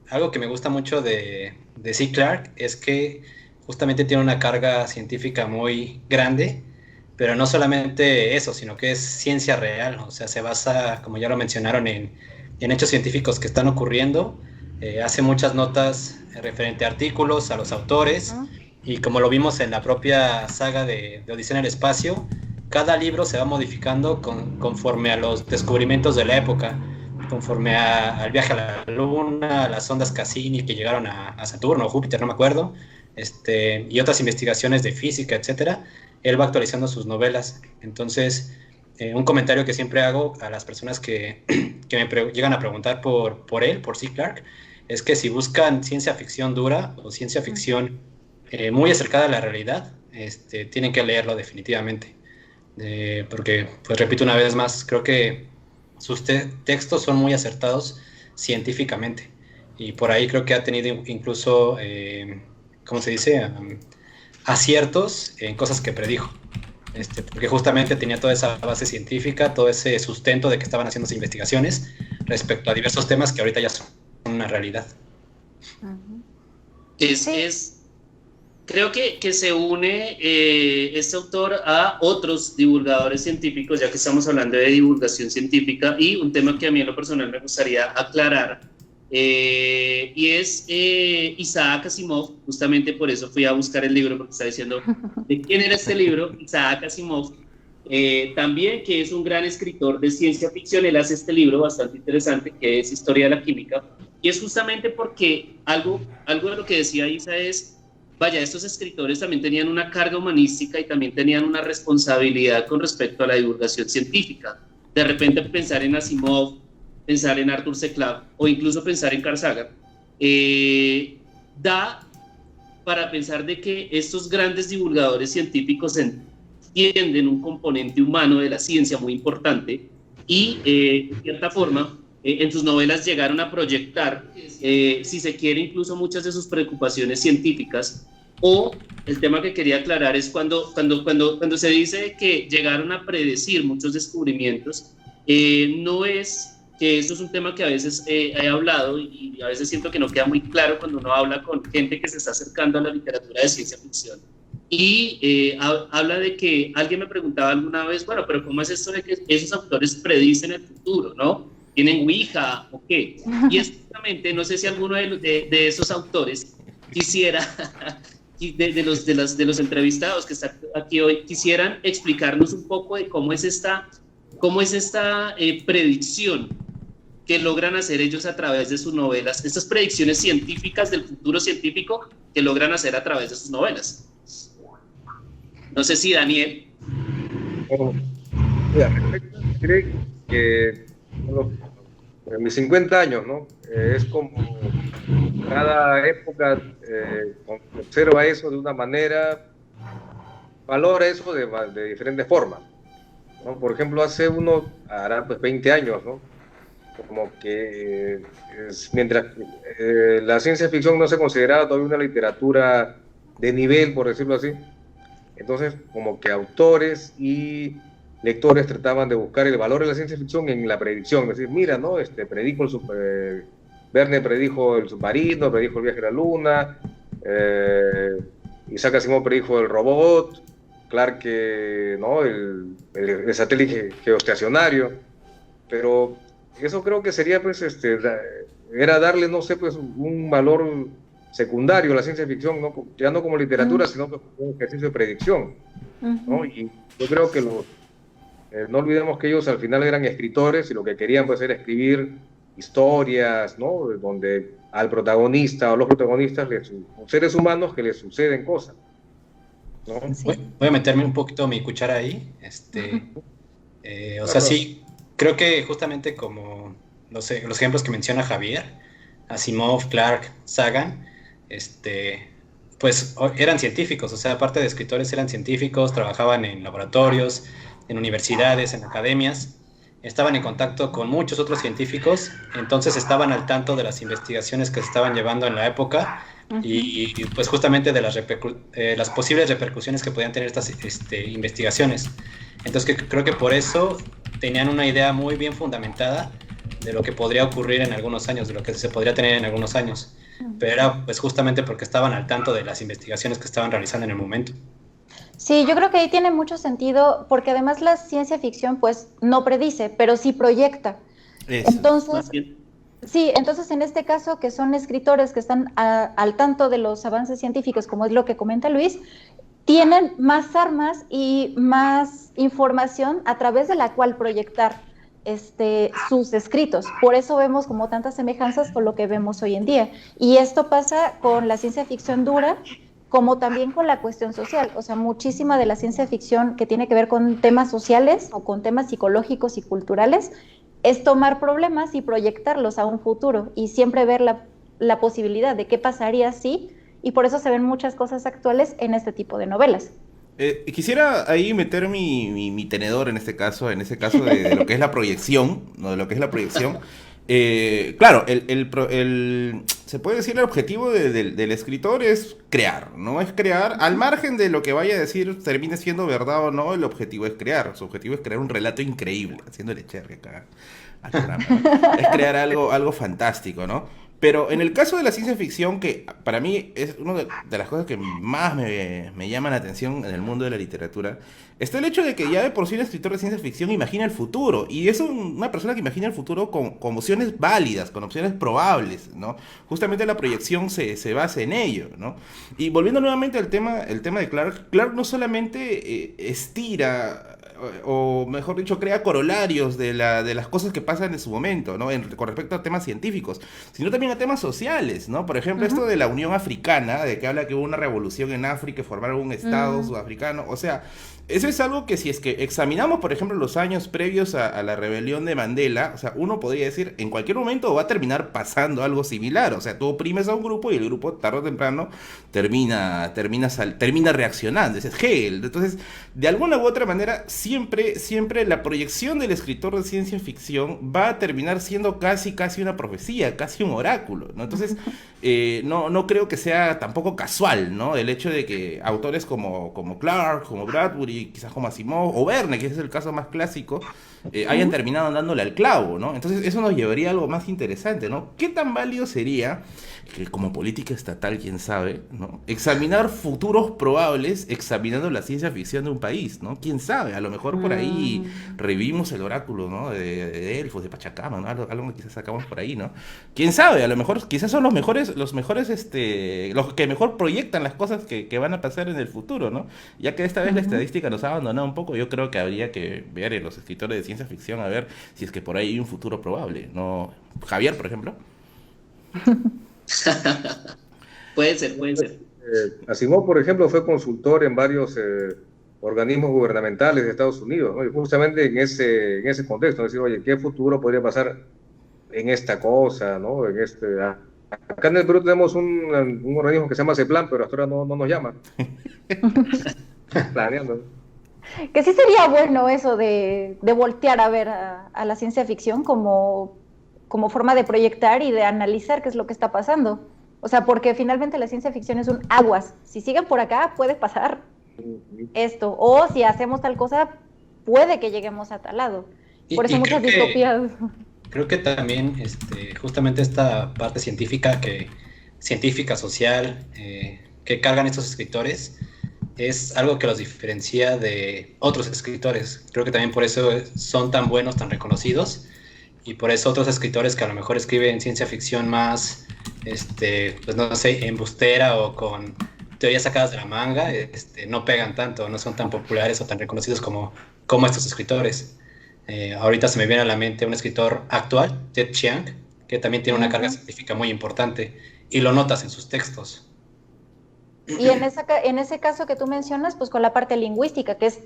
algo que me gusta mucho de C. Clarke es que justamente tiene una carga científica muy grande, pero no solamente eso, sino que es ciencia real, o sea, se basa, como ya lo mencionaron, en hechos científicos que están ocurriendo, hace muchas notas referente a artículos, a los autores, y como lo vimos en la propia saga de Odisea en el espacio, cada libro se va modificando conforme a los descubrimientos de la época. conforme al viaje a la Luna, a las ondas Cassini que llegaron a Saturno o Júpiter, no me acuerdo, y otras investigaciones de física, etcétera, él va actualizando sus novelas. Entonces, un comentario que siempre hago a las personas que me llegan a preguntar por él, por C. Clarke, es que si buscan ciencia ficción dura o ciencia ficción muy acercada a la realidad, tienen que leerlo definitivamente. Porque, pues repito una vez más, creo que sus textos son muy acertados científicamente. Y por ahí creo que ha tenido incluso, ¿cómo se dice? Aciertos en cosas que predijo. Porque justamente tenía toda esa base científica, todo ese sustento de que estaban haciendo investigaciones respecto a diversos temas que ahorita ya son una realidad. Creo que se une este autor a otros divulgadores científicos, ya que estamos hablando de divulgación científica, y un tema que a mí en lo personal me gustaría aclarar, y es Isaac Asimov. Justamente por eso fui a buscar el libro, porque estaba diciendo de quién era este libro. Isaac Asimov, también, que es un gran escritor de ciencia ficción. Él hace este libro bastante interesante que es Historia de la Química, y es justamente porque algo de lo que decía Isa es, vaya, estos escritores también tenían una carga humanística y también tenían una responsabilidad con respecto a la divulgación científica. De repente pensar en Asimov, pensar en Arthur C. Clarke o incluso pensar en Carl Sagan, da para pensar de que estos grandes divulgadores científicos entienden un componente humano de la ciencia muy importante y, de cierta forma, en sus novelas llegaron a proyectar, si se quiere, incluso muchas de sus preocupaciones científicas. O el tema que quería aclarar es cuando se dice que llegaron a predecir muchos descubrimientos, no es que eso es un tema que a veces he hablado y a veces siento que no queda muy claro cuando uno habla con gente que se está acercando a la literatura de ciencia ficción. Y habla de que alguien me preguntaba alguna vez, bueno, pero ¿cómo es esto de que esos autores predicen el futuro, no? ¿Tienen Ouija o qué? Y es justamente, no sé si alguno de esos autores quisiera, de los entrevistados que están aquí hoy, quisieran explicarnos un poco de cómo es esta predicción que logran hacer ellos a través de sus novelas, estas predicciones científicas del futuro científico que logran hacer a través de sus novelas. No sé si Daniel. Bueno, mira, creo que en mis 50 años, ¿no? Es como cada época observa eso de una manera, valora eso de diferentes formas, ¿no? Por ejemplo, hará pues 20 años, ¿no? Como que mientras la ciencia ficción no se consideraba todavía una literatura de nivel, por decirlo así, entonces como que autores y lectores trataban de buscar el valor de la ciencia ficción en la predicción, es decir, mira, ¿no? Verne predijo el submarino, predijo el viaje a la Luna, Isaac Asimov predijo el robot, Clarke, ¿no? el satélite geoestacionario, pero eso creo que sería, pues, era darle, no sé, pues, un valor secundario a la ciencia ficción, ¿no? Ya no como literatura, sino como un ejercicio de predicción, ¿no? Y yo creo que no olvidemos que ellos al final eran escritores y lo que querían, pues, era escribir historias, ¿no? Donde al protagonista o los protagonistas, seres humanos, que les suceden cosas, ¿no? Sí. Voy a meterme un poquito mi cuchara ahí. O sea, sí, creo que justamente como los ejemplos que menciona Javier, Asimov, Clarke, Sagan, pues eran científicos, o sea, aparte de escritores eran científicos, trabajaban en laboratorios, en universidades, en academias, estaban en contacto con muchos otros científicos, entonces estaban al tanto de las investigaciones que se estaban llevando en la época y pues justamente de las posibles repercusiones que podían tener estas investigaciones. Entonces creo que por eso tenían una idea muy bien fundamentada de lo que podría ocurrir en algunos años, de lo que se podría tener en algunos años, pero era pues justamente porque estaban al tanto de las investigaciones que estaban realizando en el momento. Sí, yo creo que ahí tiene mucho sentido, porque además la ciencia ficción pues no predice, pero sí proyecta. Eso. Entonces en este caso, que son escritores que están al tanto de los avances científicos, como es lo que comenta Luis, tienen más armas y más información a través de la cual proyectar. sus escritos. Por eso vemos como tantas semejanzas con lo que vemos hoy en día. Y esto pasa con la ciencia ficción dura, como también con la cuestión social. O sea, muchísima de la ciencia ficción que tiene que ver con temas sociales o con temas psicológicos y culturales es tomar problemas y proyectarlos a un futuro y siempre ver la posibilidad de qué pasaría si, y por eso se ven muchas cosas actuales en este tipo de novelas. Quisiera ahí meter mi tenedor en ese caso de lo que es la proyección, ¿no? De lo que es la proyección. Claro, se puede decir el objetivo del escritor es crear, ¿no? Es crear, al margen de lo que vaya a decir, termine siendo verdad o no, el objetivo es crear. Su objetivo es crear un relato increíble, haciéndole cherry acá al programa, ¿no? Es crear algo fantástico, ¿no? Pero en el caso de la ciencia ficción, que para mí es una de las cosas que más me llaman la atención en el mundo de la literatura, está el hecho de que ya de por sí el escritor de ciencia ficción imagina el futuro. Y es una persona que imagina el futuro con opciones válidas, con opciones probables, ¿no? Justamente la proyección se basa en ello, ¿no? Y volviendo nuevamente al tema de Clarke no solamente estira, o mejor dicho, crea corolarios de las cosas que pasan en su momento, ¿no? Con respecto a temas científicos, sino también a temas sociales, ¿no? Por ejemplo, esto de la Unión Africana, de que habla que hubo una revolución en África y formaron un estado sudafricano, o sea, eso es algo que si es que examinamos, por ejemplo, los años previos a la rebelión de Mandela, o sea, uno podría decir, en cualquier momento va a terminar pasando algo similar, o sea, tú oprimes a un grupo y el grupo tarde o temprano termina reaccionando, ese es Hegel. Entonces, de alguna u otra manera, siempre la proyección del escritor de ciencia ficción va a terminar siendo casi una profecía, casi un oráculo, ¿no? Entonces, no creo que sea tampoco casual, ¿no? El hecho de que autores como Clarke, como Bradbury, quizás como Asimov o Verne, que ese es el caso más clásico, hayan terminado dándole al clavo, ¿no? Entonces eso nos llevaría a algo más interesante, ¿no? ¿Qué tan válido sería que como política estatal, quién sabe, ¿no? Examinar futuros probables examinando la ciencia ficción de un país, ¿no? Quién sabe, a lo mejor por ahí revivimos el oráculo, ¿no? De Delfos, de Pachacama, ¿no? Algo que quizás sacamos por ahí, ¿no? Quién sabe, a lo mejor quizás son los que mejor proyectan las cosas que van a pasar en el futuro, ¿no? Ya que esta vez la estadística nos ha abandonado un poco, yo creo que habría que ver en los escritores de ciencia ficción a ver si es que por ahí hay un futuro probable, ¿no? Javier, por ejemplo. Puede ser. Asimov, por ejemplo, fue consultor en varios organismos gubernamentales de Estados Unidos, ¿no? Y justamente en ese contexto, decir, oye, ¿qué futuro podría pasar en esta cosa, ¿no? Acá en el Perú tenemos un organismo que se llama CEPLAN, pero hasta ahora no nos llama. Planeando. Que sí sería bueno eso de voltear a ver a la ciencia ficción como forma de proyectar y de analizar qué es lo que está pasando. O sea, porque finalmente la ciencia ficción es un aguas. Si siguen por acá, puede pasar esto. O si hacemos tal cosa, puede que lleguemos a tal lado. Por eso muchas distopías. Creo que también justamente esta parte científica, social, que cargan estos escritores, es algo que los diferencia de otros escritores. Creo que también por eso son tan buenos, tan reconocidos, y por eso otros escritores que a lo mejor escriben ciencia ficción más, pues no sé, embustera o con teorías sacadas de la manga, no pegan tanto, no son tan populares o tan reconocidos como estos escritores. Ahorita se me viene a la mente un escritor actual, Ted Chiang, que también tiene una carga científica muy importante, y lo notas en sus textos. Y en ese caso que tú mencionas, pues con la parte lingüística, que es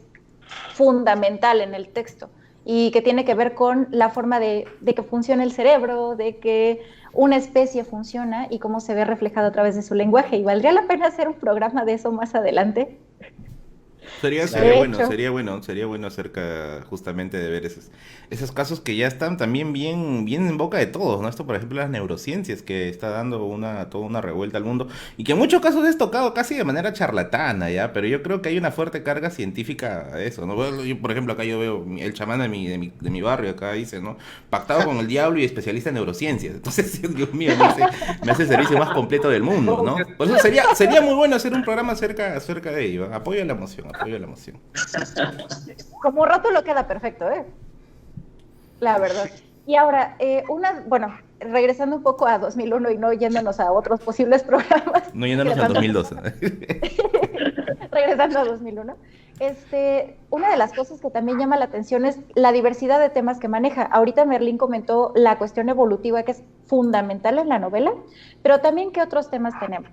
fundamental en el texto, y que tiene que ver con la forma de que funciona el cerebro, de que una especie funciona y cómo se ve reflejado a través de su lenguaje. Y valdría la pena hacer un programa de eso más adelante. Sería bueno acerca justamente de ver esos casos que ya están también bien en boca de todos, ¿no? Esto, por ejemplo, las neurociencias, que está dando toda una revuelta al mundo, y que en muchos casos es tocado casi de manera charlatana, ¿ya? Pero yo creo que hay una fuerte carga científica a eso, ¿no? Yo, por ejemplo, acá yo veo el chamán de mi barrio, acá dice, ¿no? Pactado con el diablo y especialista en neurociencias. Entonces, Dios mío, me hace el servicio más completo del mundo, ¿no? Por eso sería muy bueno hacer un programa acerca de ello. Apoyo a la moción. Como rótulo queda perfecto, la verdad. Y ahora, regresando un poco a 2001 y no yéndonos a otros posibles programas. No yéndonos a 2012. Regresando a 2001. Una de las cosas que también llama la atención es la diversidad de temas que maneja. Ahorita Merlín comentó la cuestión evolutiva, que es fundamental en la novela, pero también qué otros temas tenemos.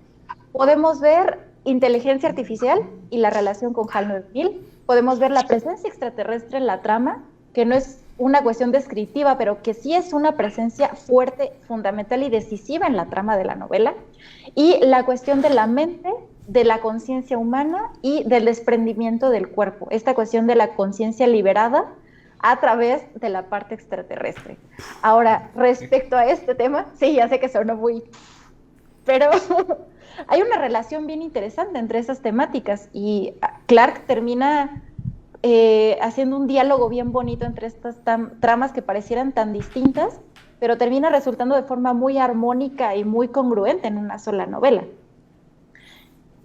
Podemos ver inteligencia artificial y la relación con HAL 9000. Podemos ver la presencia extraterrestre en la trama, que no es una cuestión descriptiva, pero que sí es una presencia fuerte, fundamental y decisiva en la trama de la novela. Y la cuestión de la mente, de la conciencia humana y del desprendimiento del cuerpo. Esta cuestión de la conciencia liberada a través de la parte extraterrestre. Ahora, respecto a este tema, sí, ya sé que sonó muy... pero hay una relación bien interesante entre esas temáticas y Clarke termina haciendo un diálogo bien bonito entre estas tramas que parecieran tan distintas, pero termina resultando de forma muy armónica y muy congruente en una sola novela.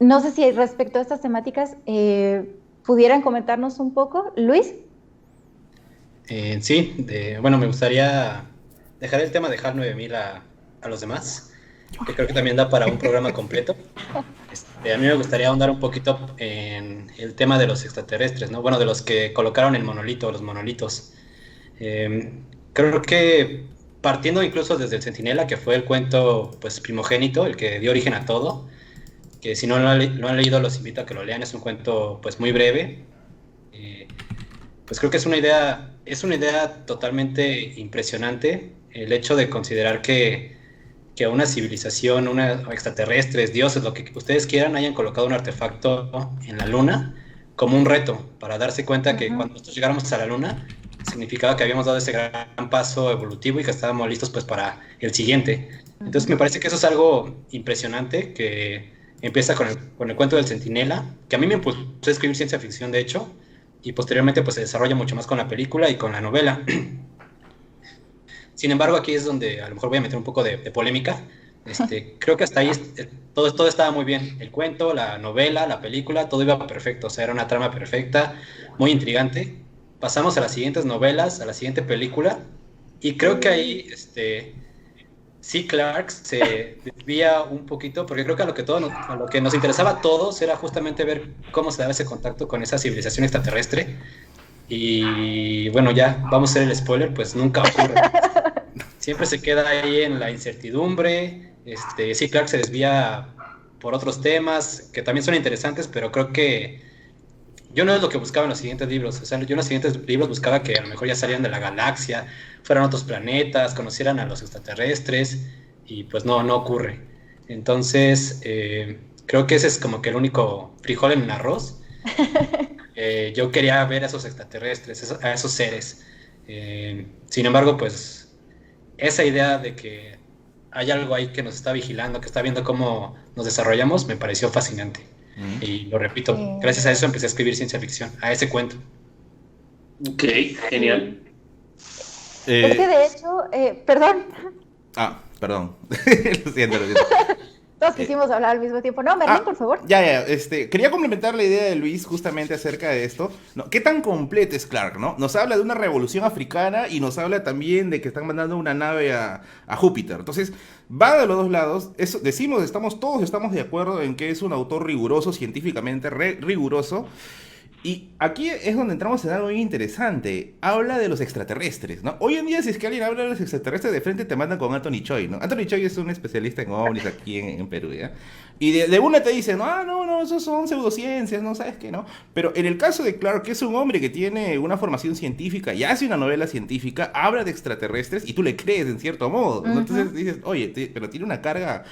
No sé si respecto a estas temáticas pudieran comentarnos un poco. Luis. Sí, bueno, me gustaría dejar el tema de HAL 9000 a los demás, que creo que también da para un programa completo. A mí me gustaría ahondar un poquito en el tema de los extraterrestres, ¿no? Bueno, de los que colocaron el monolito, los monolitos. Creo que partiendo incluso desde el Centinela, que fue el cuento pues primogénito, el que dio origen a todo, que si no lo han leído los invito a que lo lean, es un cuento pues muy breve, pues creo que es una idea totalmente impresionante, el hecho de considerar que una civilización, extraterrestres, dioses, lo que ustedes quieran, hayan colocado un artefacto en la luna como un reto, para darse cuenta que cuando nosotros llegáramos a la luna, significaba que habíamos dado ese gran paso evolutivo y que estábamos listos pues para el siguiente. Entonces me parece que eso es algo impresionante, que empieza con el cuento del Centinela, que a mí me impulsó a escribir ciencia ficción, de hecho, y posteriormente pues se desarrolla mucho más con la película y con la novela. Sin embargo, aquí es donde a lo mejor voy a meter un poco de polémica. Creo que hasta ahí todo estaba muy bien. El cuento, la novela, la película, todo iba perfecto. O sea, era una trama perfecta, muy intrigante. Pasamos a las siguientes novelas, a la siguiente película, y creo que ahí sí, Clarke se desvía un poquito, porque creo que a lo que nos interesaba a todos era justamente ver cómo se daba ese contacto con esa civilización extraterrestre. Y bueno, ya vamos a hacer el spoiler, pues nunca ocurre. Siempre se queda ahí en la incertidumbre. Sí, Clarke se desvía por otros temas que también son interesantes, pero creo que yo no es lo que buscaba en los siguientes libros. O sea, yo en los siguientes libros buscaba que a lo mejor ya salieran de la galaxia, fueran a otros planetas, conocieran a los extraterrestres, y pues no ocurre. Entonces, creo que ese es como que el único frijol en el arroz. Yo quería ver a esos extraterrestres, a esos seres. Sin embargo, pues esa idea de que hay algo ahí que nos está vigilando, que está viendo cómo nos desarrollamos, me pareció fascinante. Y lo repito, gracias a eso empecé a escribir ciencia ficción, a ese cuento. Ok, genial. Es que de hecho, perdón. Perdón. Lo siento. Todos quisimos hablar al mismo tiempo. No, Merlín, por favor. Quería complementar la idea de Luis justamente acerca de esto. ¿No? ¿Qué tan completo es Clarke, no? Nos habla de una revolución africana y nos habla también de que están mandando una nave a Júpiter. Entonces, va de los dos lados. Todos estamos de acuerdo en que es un autor riguroso, científicamente riguroso. Y aquí es donde entramos en algo muy interesante. Habla de los extraterrestres, ¿no? Hoy en día, si es que alguien habla de los extraterrestres, de frente te mandan con Anthony Choi, ¿no? Anthony Choi es un especialista en ovnis aquí en Perú, ¿ya? Y de una te dicen, no, esos son pseudociencias, no sabes qué, ¿no? Pero en el caso de Clarke, que es un hombre que tiene una formación científica y hace una novela científica, habla de extraterrestres y tú le crees en cierto modo, ¿no? Entonces dices, oye, pero tiene una carga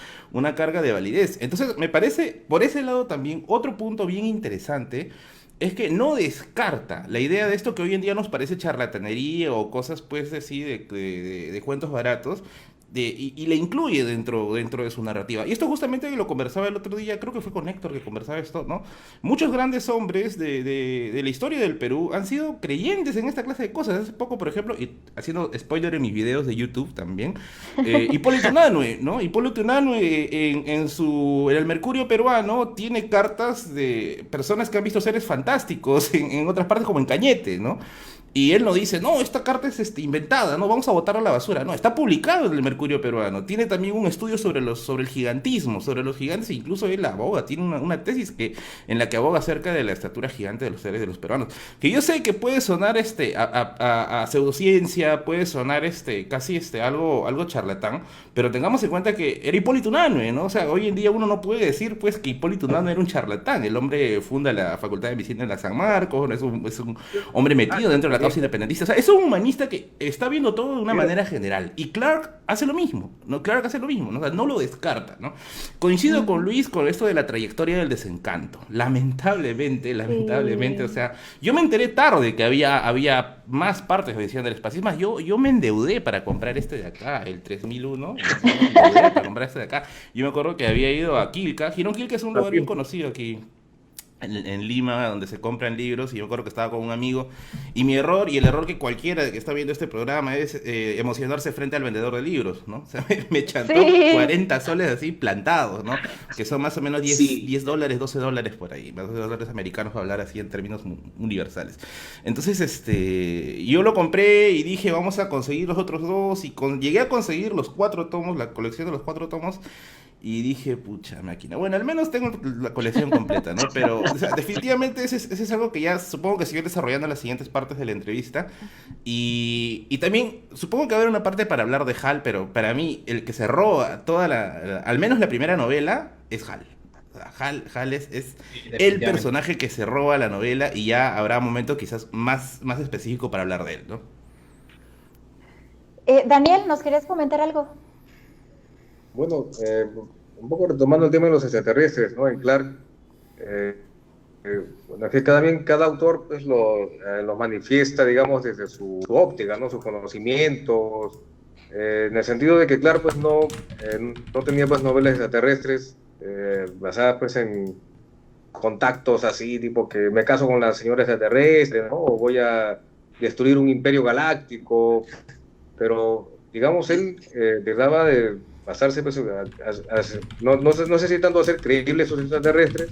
de validez. Entonces, me parece, por ese lado también, otro punto bien interesante es que no descarta la idea de esto que hoy en día nos parece charlatanería o cosas pues así de cuentos baratos, y le incluye dentro de su narrativa. Y esto justamente lo conversaba el otro día, creo que fue con Héctor que conversaba esto, ¿no? Muchos grandes hombres de la historia del Perú han sido creyentes en esta clase de cosas. Hace poco, por ejemplo, y haciendo spoiler en mis videos de YouTube también, Hipólito Unanue, ¿no? Hipólito Unanue en el Mercurio peruano tiene cartas de personas que han visto seres fantásticos en otras partes como en Cañete, ¿no? Y él no dice, no, esta carta es inventada, no, vamos a botarla a la basura. No, está publicado en el Mercurio Peruano. Tiene también un estudio sobre el gigantismo, sobre los gigantes, e incluso él aboga, tiene una tesis en la que aboga acerca de la estatura gigante de los seres de los peruanos. Que yo sé que puede sonar a pseudociencia, puede sonar casi algo charlatán, pero tengamos en cuenta que era Hipólito Unanue, ¿no? O sea, hoy en día uno no puede decir pues que Hipólito Unanue era un charlatán. El hombre funda la Facultad de Medicina en la San Marcos, es un hombre metido dentro de la causa independentista. O sea, es un humanista que está viendo todo de una manera general. Y Clark hace lo mismo, ¿no? Clark hace lo mismo, ¿no? O sea, no lo descarta, ¿no? Coincido con Luis con esto de la trayectoria del desencanto. Lamentablemente, o sea, yo me enteré tarde que había más partes de Odisea del Espacio. Es más, yo me endeudé para comprar este de acá, el 3001. Me endeudé para comprar este de acá. Yo me acuerdo que había ido a Quilca. Girón Quilca es un lugar bien conocido aquí en Lima, donde se compran libros, y yo creo que estaba con un amigo, y mi error, y el error que cualquiera que está viendo este programa es emocionarse frente al vendedor de libros, ¿no? O sea, me chantó 40 soles así plantados, ¿no? Que son más o menos 10 dólares, 12 dólares por ahí, más de dólares americanos, para hablar así en términos universales. Entonces, yo lo compré y dije, vamos a conseguir los otros dos, y llegué a conseguir los 4 tomos, la colección de los 4 tomos, y dije, pucha máquina, bueno, al menos tengo la colección completa, ¿no? Pero, o sea, definitivamente ese es algo que ya supongo que sigue desarrollando en las siguientes partes de la entrevista. Y también supongo que va a haber una parte para hablar de Hal, pero para mí el que se roba al menos la primera novela, es Hal. O sea, Hal es el personaje que se roba la novela, y ya habrá momentos quizás más específico para hablar de él, ¿no? Daniel, ¿nos querías comentar algo? Bueno, un poco retomando el tema de los extraterrestres, ¿no? En Clark, bueno, que cada autor pues lo manifiesta, digamos, desde su óptica, ¿no? Sus conocimientos, en el sentido de que Clark pues no tenía pues novelas extraterrestres basadas pues en contactos así, tipo que me caso con la señora extraterrestre, ¿no? O voy a destruir un imperio galáctico, pero digamos él trataba de basarse pues, no sé si tanto hacer creíbles esos extraterrestres,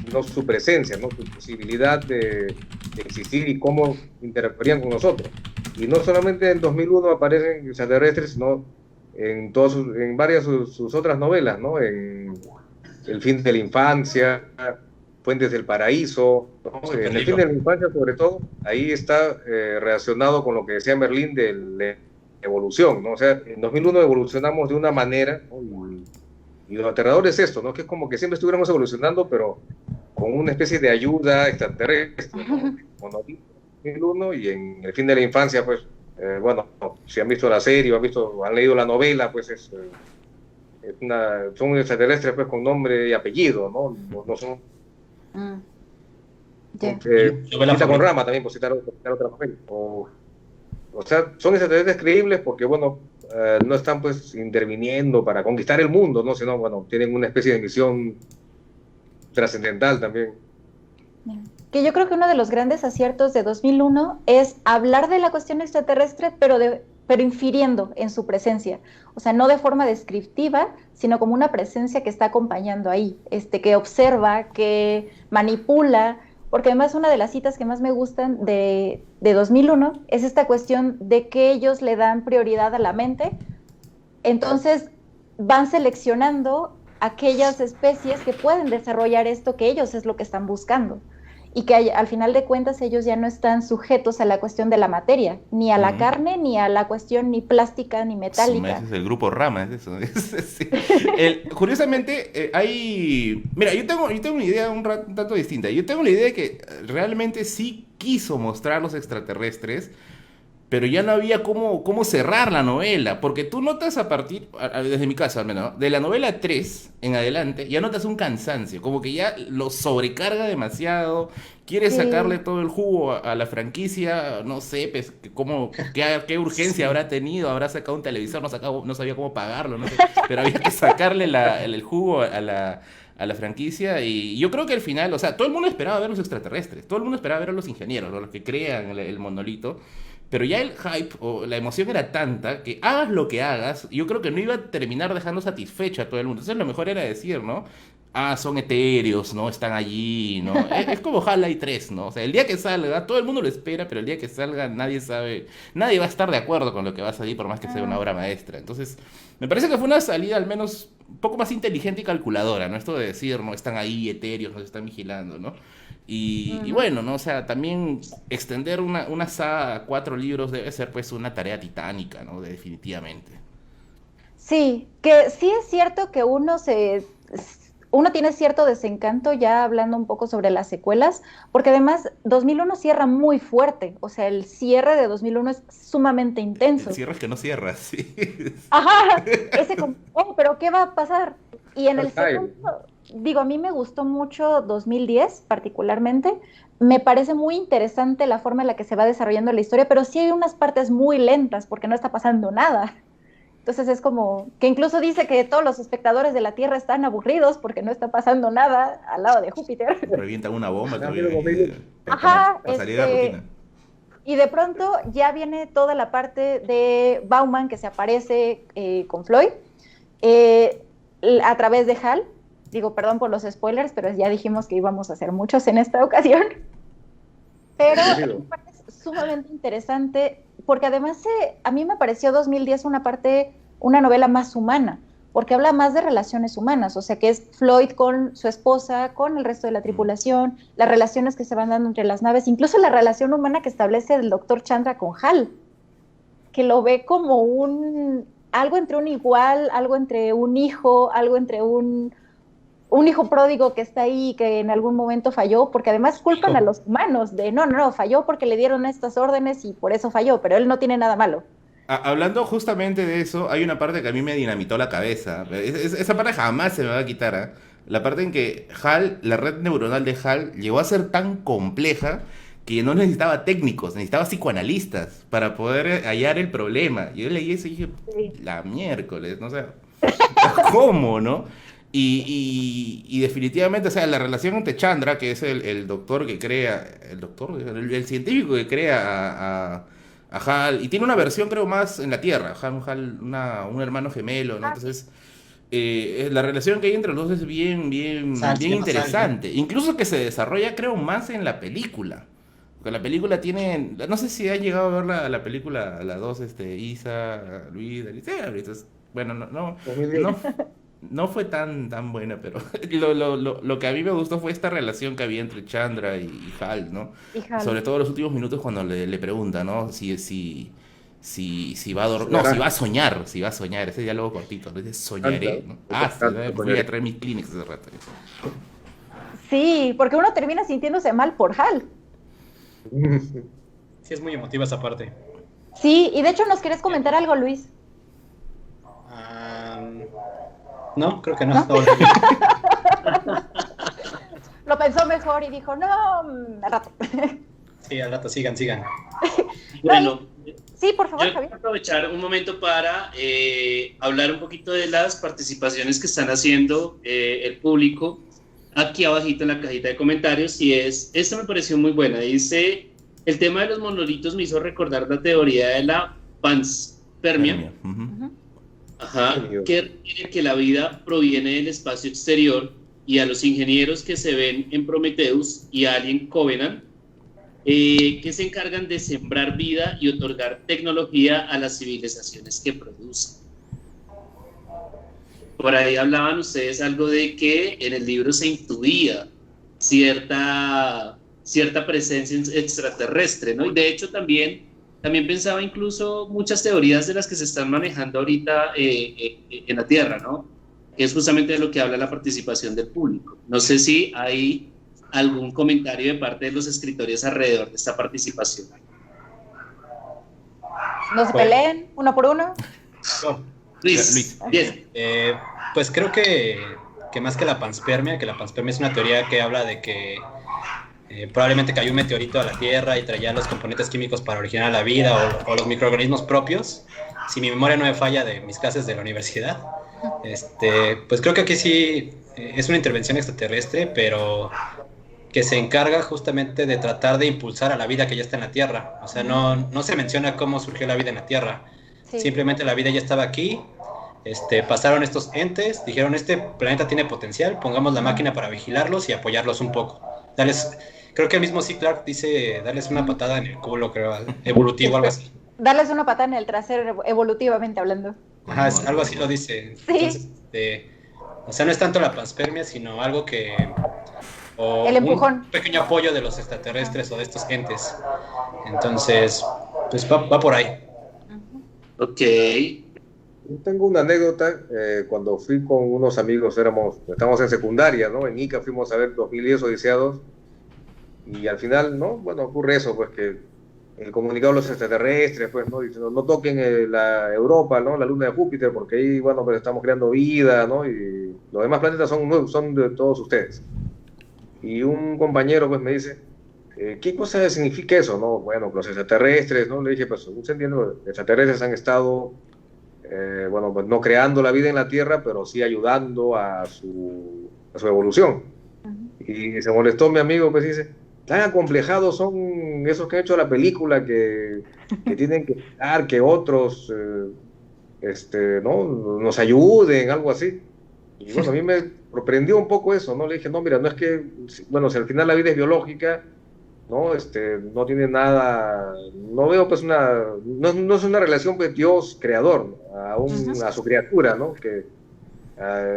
sino su presencia, ¿no? Su posibilidad de existir y cómo interactuarían con nosotros. Y no solamente en 2001 aparecen extraterrestres, sino en varias sus otras novelas, ¿no? En El fin de la infancia, Puentes del paraíso, ¿no? En El fin de la infancia, sobre todo, ahí está relacionado con lo que decía Merlín de evolución, ¿no? O sea, en 2001 evolucionamos de una manera, ¿no? Y lo aterrador es esto, ¿no? Que es como que siempre estuviéramos evolucionando, pero con una especie de ayuda extraterrestre, ¿no? Como en 2001, y en El fin de la infancia, pues, bueno, si han visto la serie o han leído la novela, pues son extraterrestres pues con nombre y apellido, ¿no? No son... Quita con Rama también, por citar otra novela. O sea, son extraterrestres creíbles porque, bueno, no están pues interviniendo para conquistar el mundo, ¿no? Sino, bueno, tienen una especie de misión trascendental también. Que yo creo que uno de los grandes aciertos de 2001 es hablar de la cuestión extraterrestre, pero infiriendo en su presencia. O sea, no de forma descriptiva, sino como una presencia que está acompañando ahí, que observa, que manipula. Porque además una de las citas que más me gustan de 2001 es esta cuestión de que ellos le dan prioridad a la mente, entonces van seleccionando aquellas especies que pueden desarrollar esto, que ellos es lo que están buscando, y que al final de cuentas ellos ya no están sujetos a la cuestión de la materia, ni a la carne, ni a la cuestión ni plástica, ni metálica. Es el grupo Rama, es eso. Sí. Curiosamente, mira, yo tengo una idea un tanto distinta. Yo tengo la idea de que realmente sí quiso mostrar los extraterrestres, pero ya no había cómo cerrar la novela, porque tú notas desde mi caso al menos, ¿no? De la novela 3 en adelante, ya notas un cansancio, como que ya lo sobrecarga demasiado, quiere sacarle todo el jugo a la franquicia, no sé, pues, qué urgencia habrá tenido, habrá sacado un televisor, no sabía cómo pagarlo, no sé, pero había que sacarle el jugo a la franquicia, y yo creo que al final, o sea, todo el mundo esperaba ver los extraterrestres, todo el mundo esperaba ver a los ingenieros, ¿no? Los que crean el monolito. Pero ya el hype o la emoción era tanta que hagas lo que hagas, yo creo que no iba a terminar dejando satisfecho a todo el mundo. Entonces lo mejor era decir, ¿no? son etéreos, ¿no? Están allí, ¿no? Es como Half-Life 3, ¿no? O sea, el día que salga, todo el mundo lo espera, pero el día que salga nadie sabe, nadie va a estar de acuerdo con lo que va a salir por más que sea una obra maestra. Entonces, me parece que fue una salida al menos un poco más inteligente y calculadora, ¿no? Esto de decir, ¿no? Están ahí etéreos, nos están vigilando, ¿no? Y bueno, ¿no? O sea, también extender una saga a 4 libros debe ser pues una tarea titánica, ¿no? Definitivamente. Sí, que sí es cierto que uno tiene cierto desencanto ya hablando un poco sobre las secuelas, porque además 2001 cierra muy fuerte, o sea, el cierre de 2001 es sumamente intenso. El cierre es que no cierra, sí. Ajá, ese como, pero ¿qué va a pasar? Y en el segundo, digo, a mí me gustó mucho 2010 particularmente, me parece muy interesante la forma en la que se va desarrollando la historia, pero sí hay unas partes muy lentas porque no está pasando nada. Entonces es como que incluso dice que todos los espectadores de la Tierra están aburridos porque no está pasando nada al lado de Júpiter. Revientan una bomba Ajá, para salir de la rutina. Y de pronto ya viene toda la parte de Bauman que se aparece con Floyd a través de Hal. Digo, perdón por los spoilers, pero ya dijimos que íbamos a hacer muchos en esta ocasión. Pero me parece sumamente interesante porque además a mí me pareció 2010 una novela más humana, porque habla más de relaciones humanas, o sea que es Floyd con su esposa, con el resto de la tripulación, las relaciones que se van dando entre las naves, incluso la relación humana que establece el doctor Chandra con Hal, que lo ve como algo entre un igual, algo entre un hijo, algo entre un hijo pródigo que está ahí y que en algún momento falló, porque además culpan a los humanos de no, falló porque le dieron estas órdenes y por eso falló, pero él no tiene nada malo. Hablando justamente de eso, hay una parte que a mí me dinamitó la cabeza. Esa parte jamás se me va a quitar, ¿eh? La parte en que la red neuronal de Hal llegó a ser tan compleja que no necesitaba técnicos, necesitaba psicoanalistas para poder hallar el problema. Yo leí eso y dije, la miércoles, no sé, ¿cómo, no? Y definitivamente, o sea, la relación entre Chandra, que es el doctor que crea, el científico que crea a Hal, y tiene una versión creo más en la Tierra, Hal, un hermano gemelo, ¿no? Entonces, la relación que hay entre los dos es bien interesante, incluso que se desarrolla creo más en la película, porque la película tiene, no sé si han llegado a ver la película, la 2, Isa, Luis, Alicia, entonces, bueno, no fue tan buena, pero lo que a mí me gustó fue esta relación que había entre Chandra y Hal, ¿no? Sobre todo los últimos minutos cuando le pregunta, ¿no? Si va a dormir, no, si va a soñar, ese diálogo cortito, le dice soñaré, ¿no? Voy a traer mis Kleenex ese rato. Sí, porque uno termina sintiéndose mal por Hal. Sí, es muy emotiva esa parte. Sí, y de hecho nos querés comentar algo, Luis. No, creo que no. Lo pensó mejor y dijo, no, al rato. Sí, al rato, sigan. Bueno, sí, por favor, yo Javier. quiero aprovechar un momento para hablar un poquito de las participaciones que están haciendo el público aquí abajito en la cajita de comentarios, y esta me pareció muy buena. Dice, el tema de los monolitos me hizo recordar la teoría de la panspermia. Ajá, que requiere que la vida proviene del espacio exterior, y a los ingenieros que se ven en Prometheus y Alien Covenant, que se encargan de sembrar vida y otorgar tecnología a las civilizaciones que producen. Por ahí hablaban ustedes algo de que en el libro se intuía cierta presencia extraterrestre, ¿no? Y de hecho también pensaba incluso muchas teorías de las que se están manejando ahorita en la Tierra, ¿no? Que es justamente de lo que habla la participación del público. No sé si hay algún comentario de parte de los escritores alrededor de esta participación. ¿No se peleen uno por uno? Luis, bien. Pues creo que más que la panspermia es una teoría que habla de que probablemente cayó un meteorito a la Tierra y traía los componentes químicos para originar la vida o los microorganismos propios. Si mi memoria no me falla de mis clases de la universidad, pues creo que aquí sí es una intervención extraterrestre, pero que se encarga justamente de tratar de impulsar a la vida que ya está en la Tierra. O sea, no se menciona cómo surgió la vida en la Tierra. Sí. Simplemente la vida ya estaba aquí, pasaron estos entes, dijeron, este planeta tiene potencial, pongamos la máquina para vigilarlos y apoyarlos un poco. Creo que el mismo C. Clarke dice, darles una patada en el culo, creo, evolutivo, algo así. Darles una patada en el trasero, evolutivamente hablando. Ajá, algo así lo dice. Sí. Entonces, o sea, no es tanto la panspermia, sino algo que... O el empujón. Un pequeño apoyo de los extraterrestres o de estos entes. Entonces, pues va por ahí. Ok. Yo tengo una anécdota, cuando fui con unos amigos, estábamos en secundaria, ¿no? En Ica fuimos a ver 2010 Odisea 2, y al final, ¿no? Bueno, ocurre eso, pues que el comunicado de los extraterrestres, pues, ¿no? Diciendo, no toquen la Europa, ¿no? La luna de Júpiter, porque ahí, bueno, pues estamos creando vida, ¿no? Y los demás planetas son de todos ustedes. Y un compañero, pues, me dice, ¿qué cosa significa eso, no? Bueno, los extraterrestres, ¿no? Le dije, pues, se entiende, los extraterrestres han estado... bueno, pues no creando la vida en la Tierra, pero sí ayudando a su evolución. Y se molestó mi amigo, pues dice, tan acomplejados son esos que han hecho la película que tienen que dar que otros ¿no? nos ayuden, algo así. Y bueno, a mí me sorprendió un poco eso, ¿no? Le dije, no, mira, no es que, bueno, si al final la vida es biológica, ¿no? No tiene nada, no veo pues no es una relación pues Dios creador a su criatura, ¿no? Que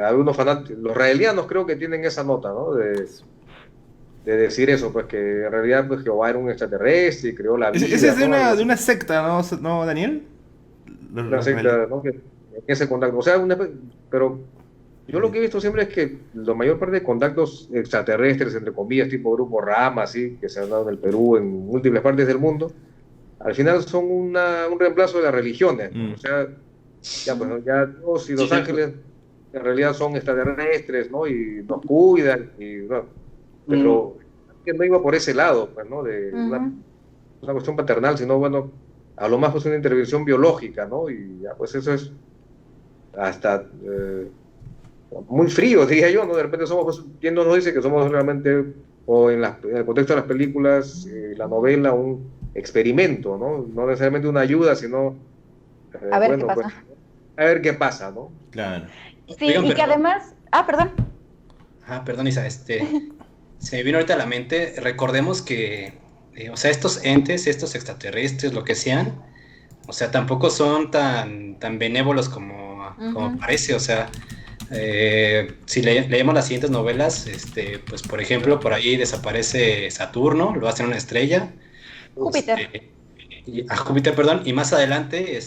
algunos fanáticos, los raelianos creo que tienen esa nota, ¿no? De decir eso, pues que en realidad pues Jehová era un extraterrestre y creó la vida. Ese es de ¿no? una secta, ¿no, Daniel? Una secta, ¿no? Que en ese contacto, o sea, pero yo lo que he visto siempre es que la mayor parte de contactos extraterrestres, entre comillas, tipo Grupo Rama, así, que se han dado en el Perú, en múltiples partes del mundo, al final son un reemplazo de las religiones. O sea, ya, pues, ya Dios y los ángeles en realidad son extraterrestres, ¿no? Y nos cuidan, y, bueno, pero que no iba por ese lado, pues, ¿no? De una cuestión paternal, sino, bueno, a lo más pues una intervención biológica, ¿no? Y ya, pues eso es hasta... muy frío, diría yo, ¿no? De repente somos, pues, ¿quién no nos dice que somos realmente, o en el contexto de las películas, la novela, un experimento, ¿no? No necesariamente una ayuda, sino... a ver qué pasa. Pues, a ver qué pasa, ¿no? Claro. Sí, oigan, y que además... perdón. Perdón, Isa, se me vino ahorita a la mente, recordemos que, o sea, estos entes, estos extraterrestres, lo que sean, o sea, tampoco son tan benévolos como parece, o sea... si leemos las siguientes novelas, pues por ejemplo, por ahí desaparece Saturno, lo hacen una estrella. Júpiter. Júpiter, perdón, y más adelante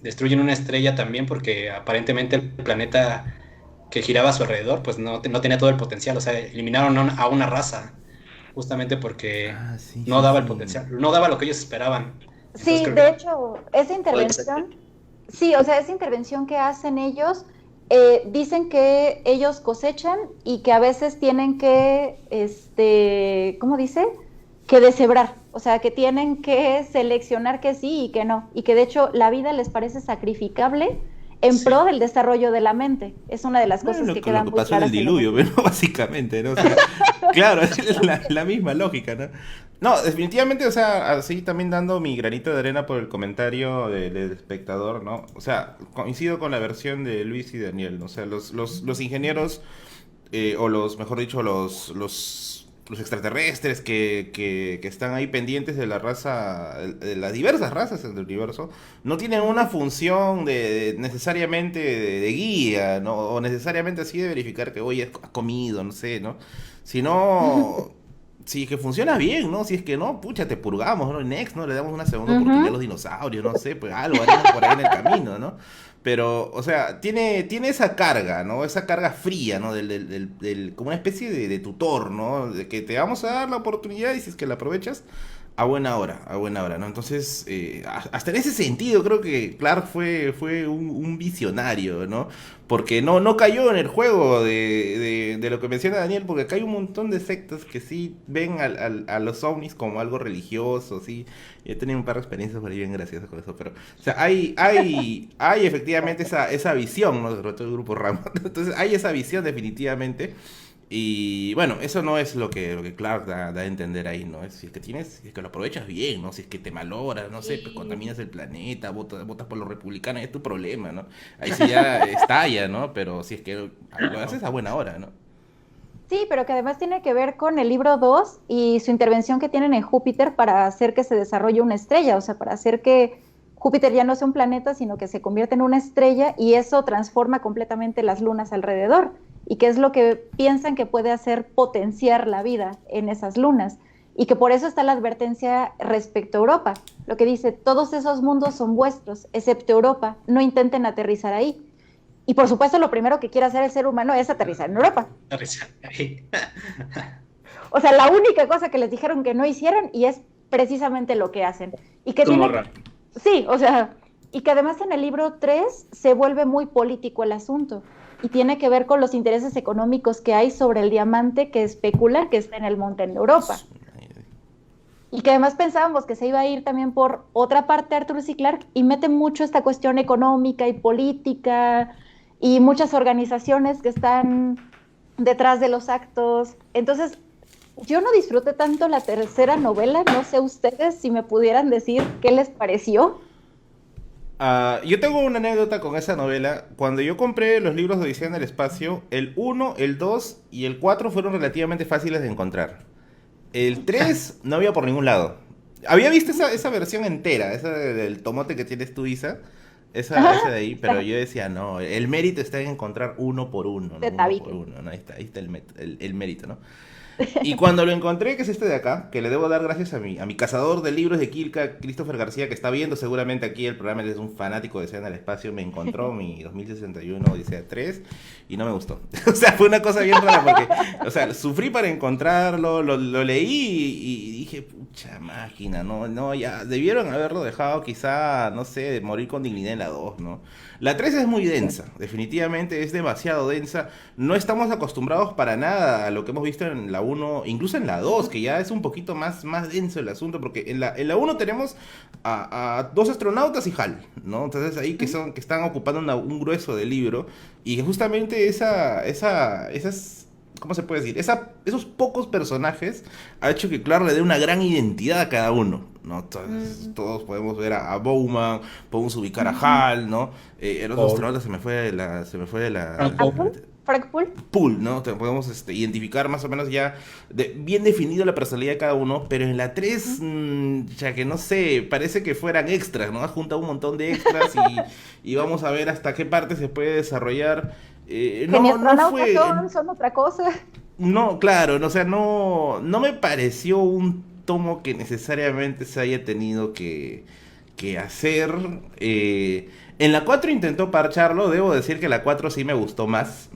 destruyen una estrella también porque aparentemente el planeta que giraba a su alrededor pues no tenía todo el potencial, o sea, eliminaron a una raza justamente porque no daba el potencial, no daba lo que ellos esperaban. Entonces, sí, de hecho, esa intervención, esa intervención que hacen ellos, dicen que ellos cosechan y que a veces tienen que, ¿cómo dice? Que deshebrar, o sea, que tienen que seleccionar que sí y que no, y que de hecho la vida les parece sacrificable en pro del desarrollo de la mente. Es una de las cosas que quedan muy claras. Lo que pasó en el diluvio, pero básicamente, ¿no? O sea, claro, es la misma lógica, ¿no? No, definitivamente, o sea, así también dando mi granito de arena por el comentario del espectador, ¿no? O sea, coincido con la versión de Luis y Daniel, ¿no? O sea, los ingenieros, o mejor dicho, los extraterrestres que están ahí pendientes de la raza, de las diversas razas del universo, no tienen una función necesariamente de guía, ¿no? O necesariamente así de verificar que hoy has comido, no sé, ¿no? Sino... Si es que funciona bien, ¿no? Si es que no, pucha, te purgamos, ¿no? Next, ¿no? Le damos una segunda oportunidad a los dinosaurios, no sé, pues algo haremos por ahí en el camino, ¿no? Pero, o sea, tiene esa carga, ¿no? Esa carga fría, ¿no? Como una especie de tutor, ¿no? De que te vamos a dar la oportunidad y si es que la aprovechas, a buena hora, ¿no? Entonces, hasta en ese sentido creo que Clarke fue un visionario, ¿no? Porque no cayó en el juego de lo que menciona Daniel, porque acá hay un montón de sectas que sí ven a los ovnis como algo religioso, sí. Yo he tenido un par de experiencias por ahí bien graciosas con eso, pero, o sea, hay efectivamente esa visión, ¿no? Sobre todo el grupo Rama. Entonces, hay esa visión definitivamente. Y bueno, eso no es lo que Clark da a entender ahí, ¿no? Si es que si es que lo aprovechas bien, ¿no? Si es que te malogras, no sé, pues contaminas el planeta, votas por los republicanos, es tu problema, ¿no? Ahí sí ya estalla, ¿no? Pero si es que lo haces a buena hora, ¿no? Sí, pero que además tiene que ver con el libro 2 y su intervención que tienen en Júpiter para hacer que se desarrolle una estrella, o sea, para hacer que Júpiter ya no sea un planeta, sino que se convierta en una estrella y eso transforma completamente las lunas alrededor. Y que es lo que piensan que puede hacer potenciar la vida en esas lunas. Y que por eso está la advertencia respecto a Europa. Lo que dice, todos esos mundos son vuestros, excepto Europa, no intenten aterrizar ahí. Y por supuesto lo primero que quiere hacer el ser humano es aterrizar en Europa. Aterrizar ahí. O sea, la única cosa que les dijeron que no hicieron y es precisamente lo que hacen. Y que Como tiene... Sí, o sea, y que además en el libro 3 se vuelve muy político el asunto. Y tiene que ver con los intereses económicos que hay sobre el diamante que especulan que está en el monte en Europa. Y que además pensábamos que se iba a ir también por otra parte Arthur C. Clarke y mete mucho esta cuestión económica y política y muchas organizaciones que están detrás de los actos. Entonces, yo no disfruté tanto la tercera novela, no sé ustedes si me pudieran decir qué les pareció. Yo tengo una anécdota con esa novela. Cuando yo compré los libros de Odisea en el Espacio, el 1, el 2 y el 4 fueron relativamente fáciles de encontrar. El 3 no había por ningún lado. Había visto esa versión entera, esa del tomote que tienes tú, Isa. Esa de ahí, pero yo decía, no, el mérito está en encontrar uno por uno. ¿No? Uno por uno, ¿no? Ahí está el mérito, ¿no? Y cuando lo encontré, que es este de acá, que le debo dar gracias a mi cazador de libros de Quilca, Christopher García, que está viendo seguramente aquí el programa, él es un fanático de Odisea en el Espacio, me encontró mi 2061 Odisea 3 y no me gustó. O sea, fue una cosa bien rara porque, o sea, sufrí para encontrarlo, lo leí y dije, pucha máquina, no, ya, debieron haberlo dejado quizá, no sé, de morir con dignidad en la 2, ¿no? La 3 es muy densa, definitivamente es demasiado densa, no estamos acostumbrados para nada a lo que hemos visto en la 1, incluso en la 2, que ya es un poquito más denso el asunto, porque en la 1 tenemos a dos astronautas y HAL, ¿no? Entonces ahí que están ocupando un grueso del libro, y justamente esas... ¿Cómo se puede decir? Esos pocos personajes ha hecho que Clark le dé una gran identidad a cada uno, ¿no? Todos podemos ver a Bowman, podemos ubicar a Hal, ¿no? El otro astronauta se me fue de la... Frank Poole, ¿no? Podemos identificar más o menos ya bien definido la personalidad de cada uno, pero en la 3, ya que no sé, parece que fueran extras, ¿no? Ha juntado un montón de extras y vamos a ver hasta qué parte se puede desarrollar. No fue... son otra cosa. No, claro, o sea, no me pareció un tomo que necesariamente se haya tenido que hacer. En la 4 intentó parcharlo, debo decir que la 4 sí me gustó más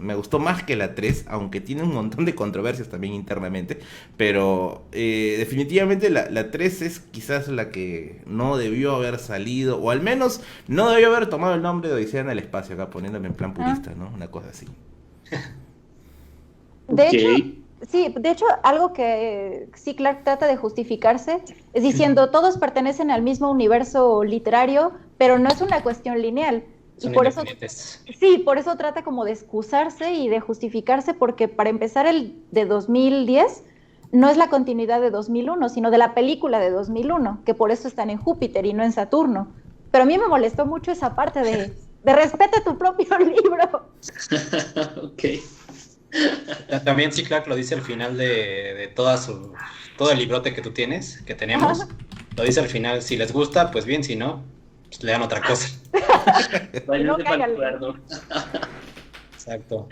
que la 3, aunque tiene un montón de controversias también internamente, pero definitivamente la 3 es quizás la que no debió haber salido, o al menos no debió haber tomado el nombre de Odisea en el Espacio, acá poniéndome en plan purista, ¿no? Una cosa así. De hecho, algo que sí Clark trata de justificarse es diciendo, todos pertenecen al mismo universo literario, pero no es una cuestión lineal. Son y por eso, sí, por eso trata como de excusarse y de justificarse, porque para empezar el de 2010 no es la continuidad de 2001, sino de la película de 2001, que por eso están en Júpiter y no en Saturno. Pero a mí me molestó mucho esa parte de respeta tu propio libro. Ok. También sí, Clark lo dice al final de todo el librote que tú tienes, que tenemos. Lo dice al final, si les gusta, pues bien, si no, pues lean otra cosa. Váyanse para el cuerno. Exacto.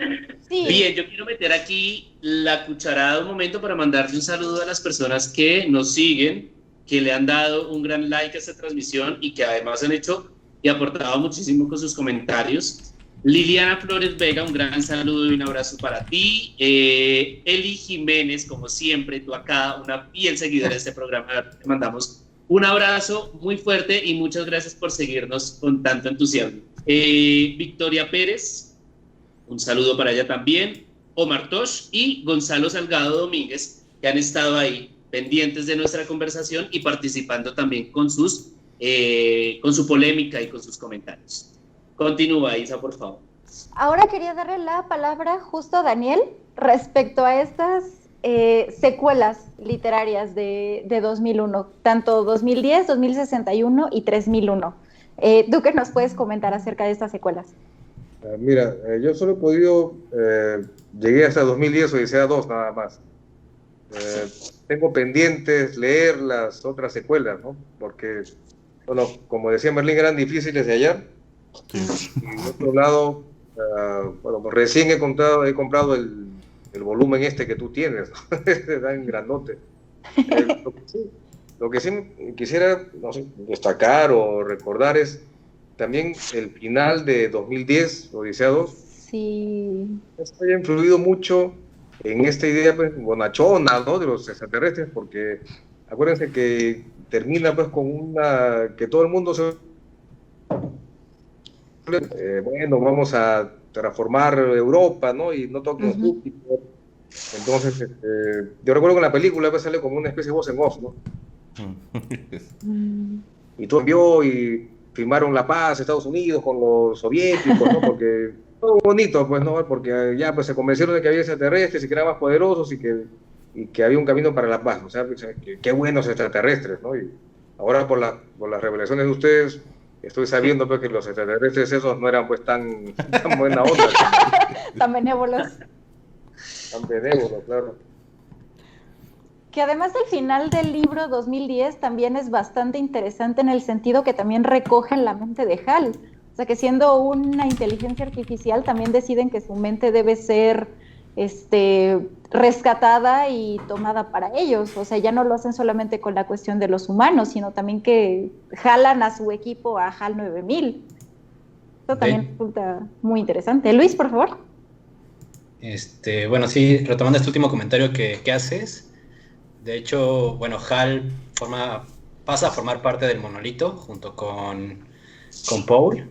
Sí. Bien, yo quiero meter aquí la cucharada un momento para mandarle un saludo a las personas que nos siguen, que le han dado un gran like a esta transmisión y que además han hecho y aportado muchísimo con sus comentarios. Liliana Flores Vega, un gran saludo y un abrazo para ti. Eli Jiménez, como siempre, tú acá, una fiel seguidora de este programa, te mandamos un abrazo muy fuerte y muchas gracias por seguirnos con tanto entusiasmo. Victoria Pérez, un saludo para ella también. Omar Tosh y Gonzalo Salgado Domínguez, que han estado ahí pendientes de nuestra conversación y participando también con su polémica y con sus comentarios. Continúa, Isa, por favor. Ahora quería darle la palabra justo a Daniel respecto a estas secuelas literarias de 2001, tanto 2010, 2061 y 3001. ¿Tú qué nos puedes comentar acerca de estas secuelas? Mira, yo solo he podido, llegué hasta 2010 Odisea 2 nada más. Tengo pendientes leer las otras secuelas, ¿no? Porque, bueno, como decía Merlín, eran difíciles de hallar. Y de otro lado, bueno, pues recién he comprado el volumen este que tú tienes, ¿no? Está en grandote. Lo que sí quisiera, no sé, destacar o recordar es también el final de 2010, Odisea 2. Sí. Esto ha influido mucho en esta idea, pues, bonachona, ¿no?, de los extraterrestres, porque acuérdense que termina, pues, con una, que todo el mundo se... bueno, vamos a terraformar Europa, ¿no?, y no toquen Júpiter. Entonces, yo recuerdo que en la película, pues, sale como una especie de voz en off, ¿no? Y todo cambió y firmaron la paz Estados Unidos con los soviéticos, ¿no? Porque todo bonito, pues, ¿no? Porque ya, pues, se convencieron de que había extraterrestres y que eran más poderosos y que había un camino para la paz. O sea, qué buenos extraterrestres, ¿no? Y ahora por las revelaciones de ustedes estoy sabiendo, pues, que los extraterrestres esos no eran, pues, tan buena onda. Tan benévolos. Tan benévolos, claro. Que además el final del libro 2010 también es bastante interesante en el sentido que también recogen la mente de Hal. O sea, que siendo una inteligencia artificial también deciden que su mente debe ser rescatada y tomada para ellos. O sea, ya no lo hacen solamente con la cuestión de los humanos, sino también que jalan a su equipo a HAL 9000. Eso también resulta muy interesante. Luis, por favor. Bueno, sí, retomando este último comentario que haces. De hecho, bueno, HAL pasa a formar parte del monolito junto con Paul.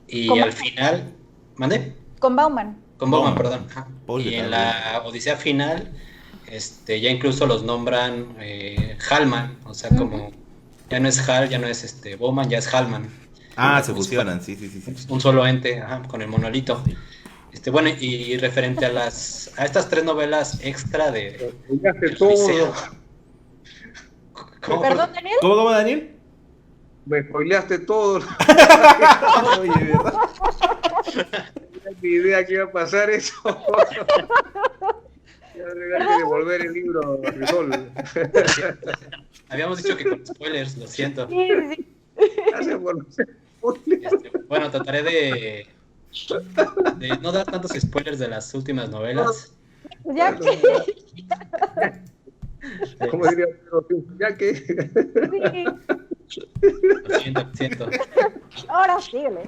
Y al final... ¿Mande? Con Bauman. Con Bauman, perdón. Y en la Odisea final, ya incluso los nombran Halman. O sea, como ya no es HAL, ya no es Bauman, ya es Halman. Se fusionan, sí. Un solo ente, con el monolito. Bueno, y referente a estas 3 novelas extra de todo. ¿Perdón, Daniel? ¿Cómo, Daniel? Me spoileaste todo. Oye, ¿verdad? No tenía ni idea que iba a pasar eso. Ya tendría que devolver el libro a Risol. Habíamos dicho que con spoilers, lo siento. Sí. Bueno, trataré de no dar tantos spoilers de las últimas novelas. Ya que... ¿Cómo diría? Ya que... Sí. Lo siento. Ahora síguele.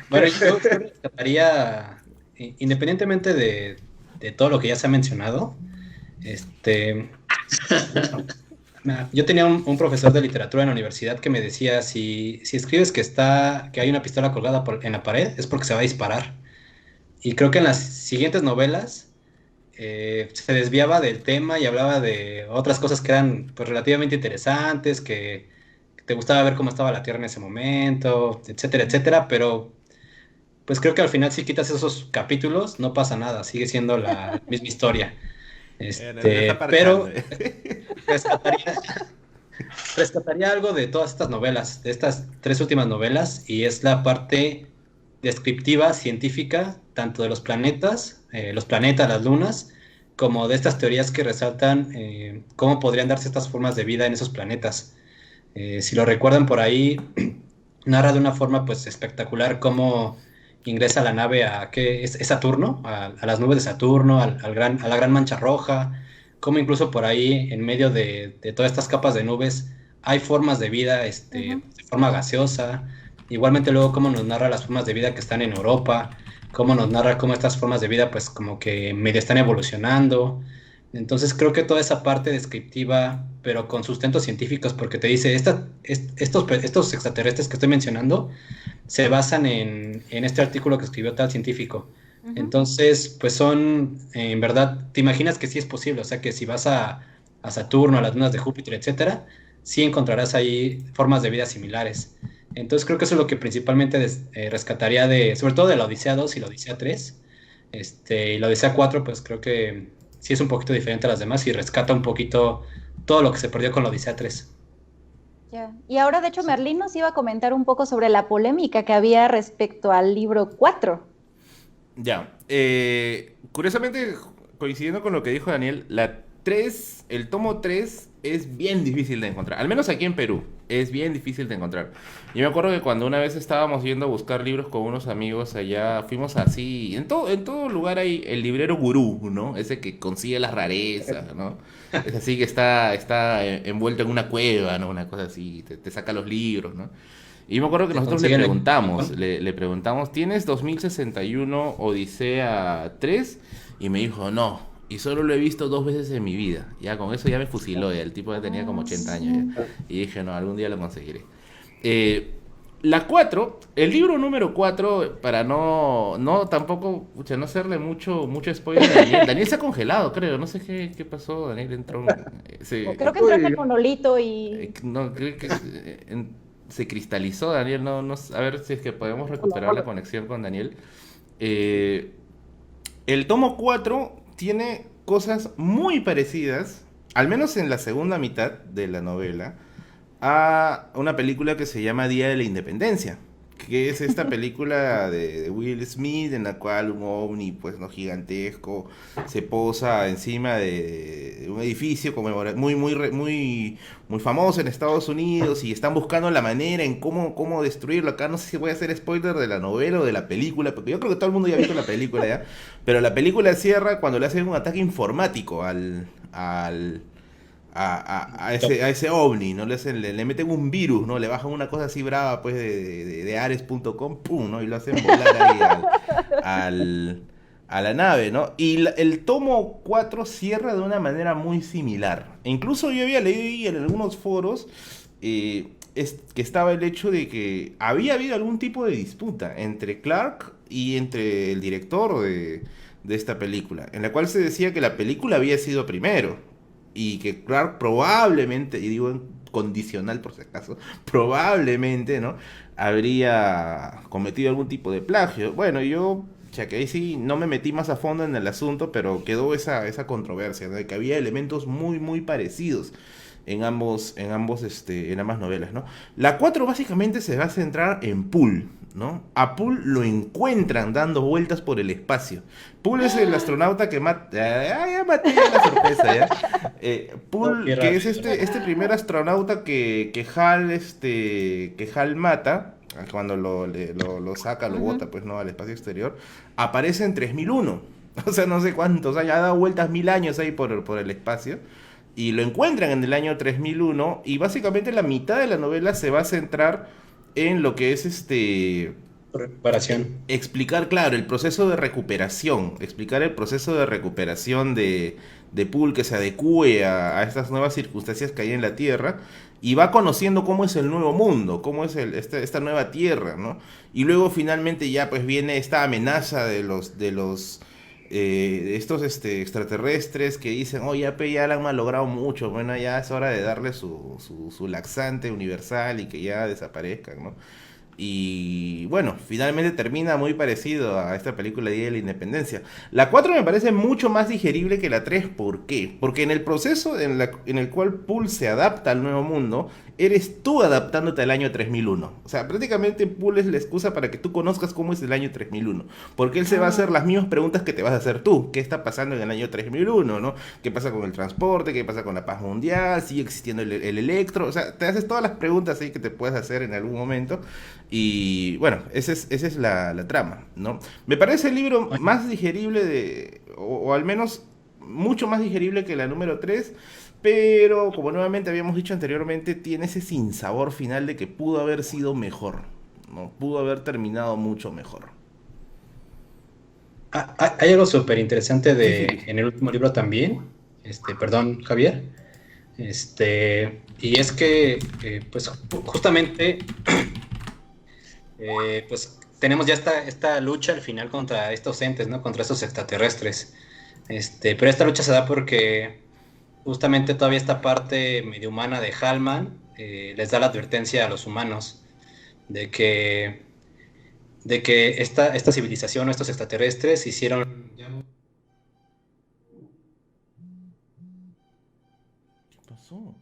Bueno, yo rescataría, independientemente de todo lo que ya se ha mencionado, yo tenía un profesor de literatura en la universidad que me decía, si escribes que hay una pistola colgada en la pared, es porque se va a disparar. Y creo que en las siguientes novelas se desviaba del tema y hablaba de otras cosas que eran, pues, relativamente interesantes, que te gustaba ver cómo estaba la Tierra en ese momento, etcétera, etcétera, pero pues creo que al final si quitas esos capítulos no pasa nada, sigue siendo la misma historia. Pero rescataría algo de todas estas novelas, de estas 3 últimas novelas, y es la parte descriptiva, científica, tanto de los planetas, las lunas, como de estas teorías que resaltan cómo podrían darse estas formas de vida en esos planetas. Si lo recuerdan por ahí, narra de una forma, pues, espectacular cómo ingresa la nave es Saturno, a las nubes de Saturno, a la gran mancha roja, cómo incluso por ahí, en medio de todas estas capas de nubes, hay formas de vida de forma gaseosa. Igualmente luego cómo nos narra las formas de vida que están en Europa, cómo nos narra cómo estas formas de vida, pues, como que medio están evolucionando. Entonces creo que toda esa parte descriptiva, pero con sustentos científicos, porque te dice, estos extraterrestres que estoy mencionando se basan en este artículo que escribió tal científico. Entonces, pues son, en verdad, te imaginas que sí es posible, o sea que si vas a Saturno, a las lunas de Júpiter, etcétera, sí encontrarás ahí formas de vida similares. Entonces creo que eso es lo que principalmente rescataría sobre todo de la Odisea 2 y la Odisea 3. Y la Odisea 4 pues creo que sí es un poquito diferente a las demás y rescata un poquito todo lo que se perdió con la Odisea 3. Ya. Y ahora, de hecho, Merlín nos iba a comentar un poco sobre la polémica que había respecto al libro 4. Ya. Curiosamente, coincidiendo con lo que dijo Daniel, el tomo 3 es bien difícil de encontrar. Al menos aquí en Perú, es bien difícil de encontrar. Yo me acuerdo que cuando una vez estábamos yendo a buscar libros con unos amigos allá, fuimos así. En todo lugar hay el librero gurú, ¿no? Ese que consigue las rarezas, ¿no? Es así que está envuelto en una cueva, ¿no? Una cosa así, te saca los libros, ¿no? Y me acuerdo que Se nosotros le consiguen preguntamos, le preguntamos, ¿tienes 2061 Odisea 3? Y me dijo, no, y solo lo he visto 2 veces en mi vida. Ya con eso ya me fusiló, ya el tipo ya tenía como 80 años ya. Y dije, no, algún día lo conseguiré. La 4, el libro número 4, para no tampoco, pucha, no hacerle mucho spoiler a Daniel. Daniel se ha congelado, creo, no sé qué pasó, Daniel entró... Creo que entró en el monolito y... no, creo que se cristalizó, Daniel, no, a ver si es que podemos recuperar la conexión con Daniel. El tomo 4 tiene cosas muy parecidas, al menos en la segunda mitad de la novela, a una película que se llama Día de la Independencia, que es esta película de Will Smith en la cual un ovni, pues no gigantesco, se posa encima de un edificio muy famoso en Estados Unidos y están buscando la manera en cómo destruirlo. Acá no sé si voy a hacer spoiler de la novela o de la película, porque yo creo que todo el mundo ya ha visto la película ya, pero la película cierra cuando le hacen un ataque informático a ese ovni, ¿no? Le meten un virus, ¿no? Le bajan una cosa así brava, pues, de Ares.com, ¡pum!, ¿no? Y lo hacen volar ahí a la nave, ¿no? Y el tomo 4 cierra de una manera muy similar. E incluso yo había leído ahí en algunos foros que estaba el hecho de que había habido algún tipo de disputa entre Clark y entre el director de esta película, en la cual se decía que la película había sido primero. Y que Clark probablemente, y digo en condicional por si acaso, probablemente, ¿no? Habría cometido algún tipo de plagio. Bueno, yo, ya que ahí sí no me metí más a fondo en el asunto, pero quedó esa controversia, ¿no? De que había elementos muy parecidos en ambas novelas, ¿no? La 4 básicamente se va a centrar en Poole, ¿no? A Poole lo encuentran dando vueltas por el espacio. Poole es el astronauta que mata... Ya maté la sorpresa, ¿ya? Poole, que es este primer astronauta que Hal mata, cuando lo saca, lo bota, pues, ¿no? Al espacio exterior, aparece en 3001. O sea, no sé cuántos, ha dado vueltas 1000 años ahí por el espacio. Y lo encuentran en el año 3001 y básicamente la mitad de la novela se va a centrar en lo que es recuperación. Explicar, claro, el proceso de recuperación. Explicar el proceso de recuperación de Poole, que se adecue a estas nuevas circunstancias que hay en la Tierra. Y va conociendo cómo es el nuevo mundo, cómo es esta nueva Tierra, ¿no? Y luego finalmente ya pues viene esta amenaza de estos extraterrestres que dicen, oh, ya la han malogrado mucho, bueno, ya es hora de darle su laxante universal y que ya desaparezcan, ¿no? Y bueno, finalmente termina muy parecido a esta película Día de la Independencia. La 4 me parece mucho más digerible que la 3. ¿Por qué? Porque en el proceso en el cual Poole se adapta al nuevo mundo, eres tú adaptándote al año 3001. O sea, prácticamente Poole es la excusa para que tú conozcas cómo es el año 3001. Porque él se va a hacer las mismas preguntas que te vas a hacer tú. ¿Qué está pasando en el año 3001, no? ¿Qué pasa con el transporte? ¿Qué pasa con la paz mundial? ¿Sigue existiendo el electro? O sea, te haces todas las preguntas ahí que te puedes hacer en algún momento. Y bueno, esa es la trama, ¿no? Me parece el libro más digerible o al menos mucho más digerible que la número 3, pero como nuevamente habíamos dicho anteriormente, tiene ese sinsabor final de que pudo haber sido mejor, ¿no? Pudo haber terminado mucho mejor. Hay algo súper interesante Sí. en el último libro también, perdón, Javier, y es que, pues justamente... pues tenemos ya esta lucha al final contra estos entes, ¿no? Contra estos extraterrestres. Pero esta lucha se da porque justamente todavía esta parte medio humana de Hallman les da la advertencia a los humanos de que esta civilización o estos extraterrestres hicieron... ¿Qué pasó?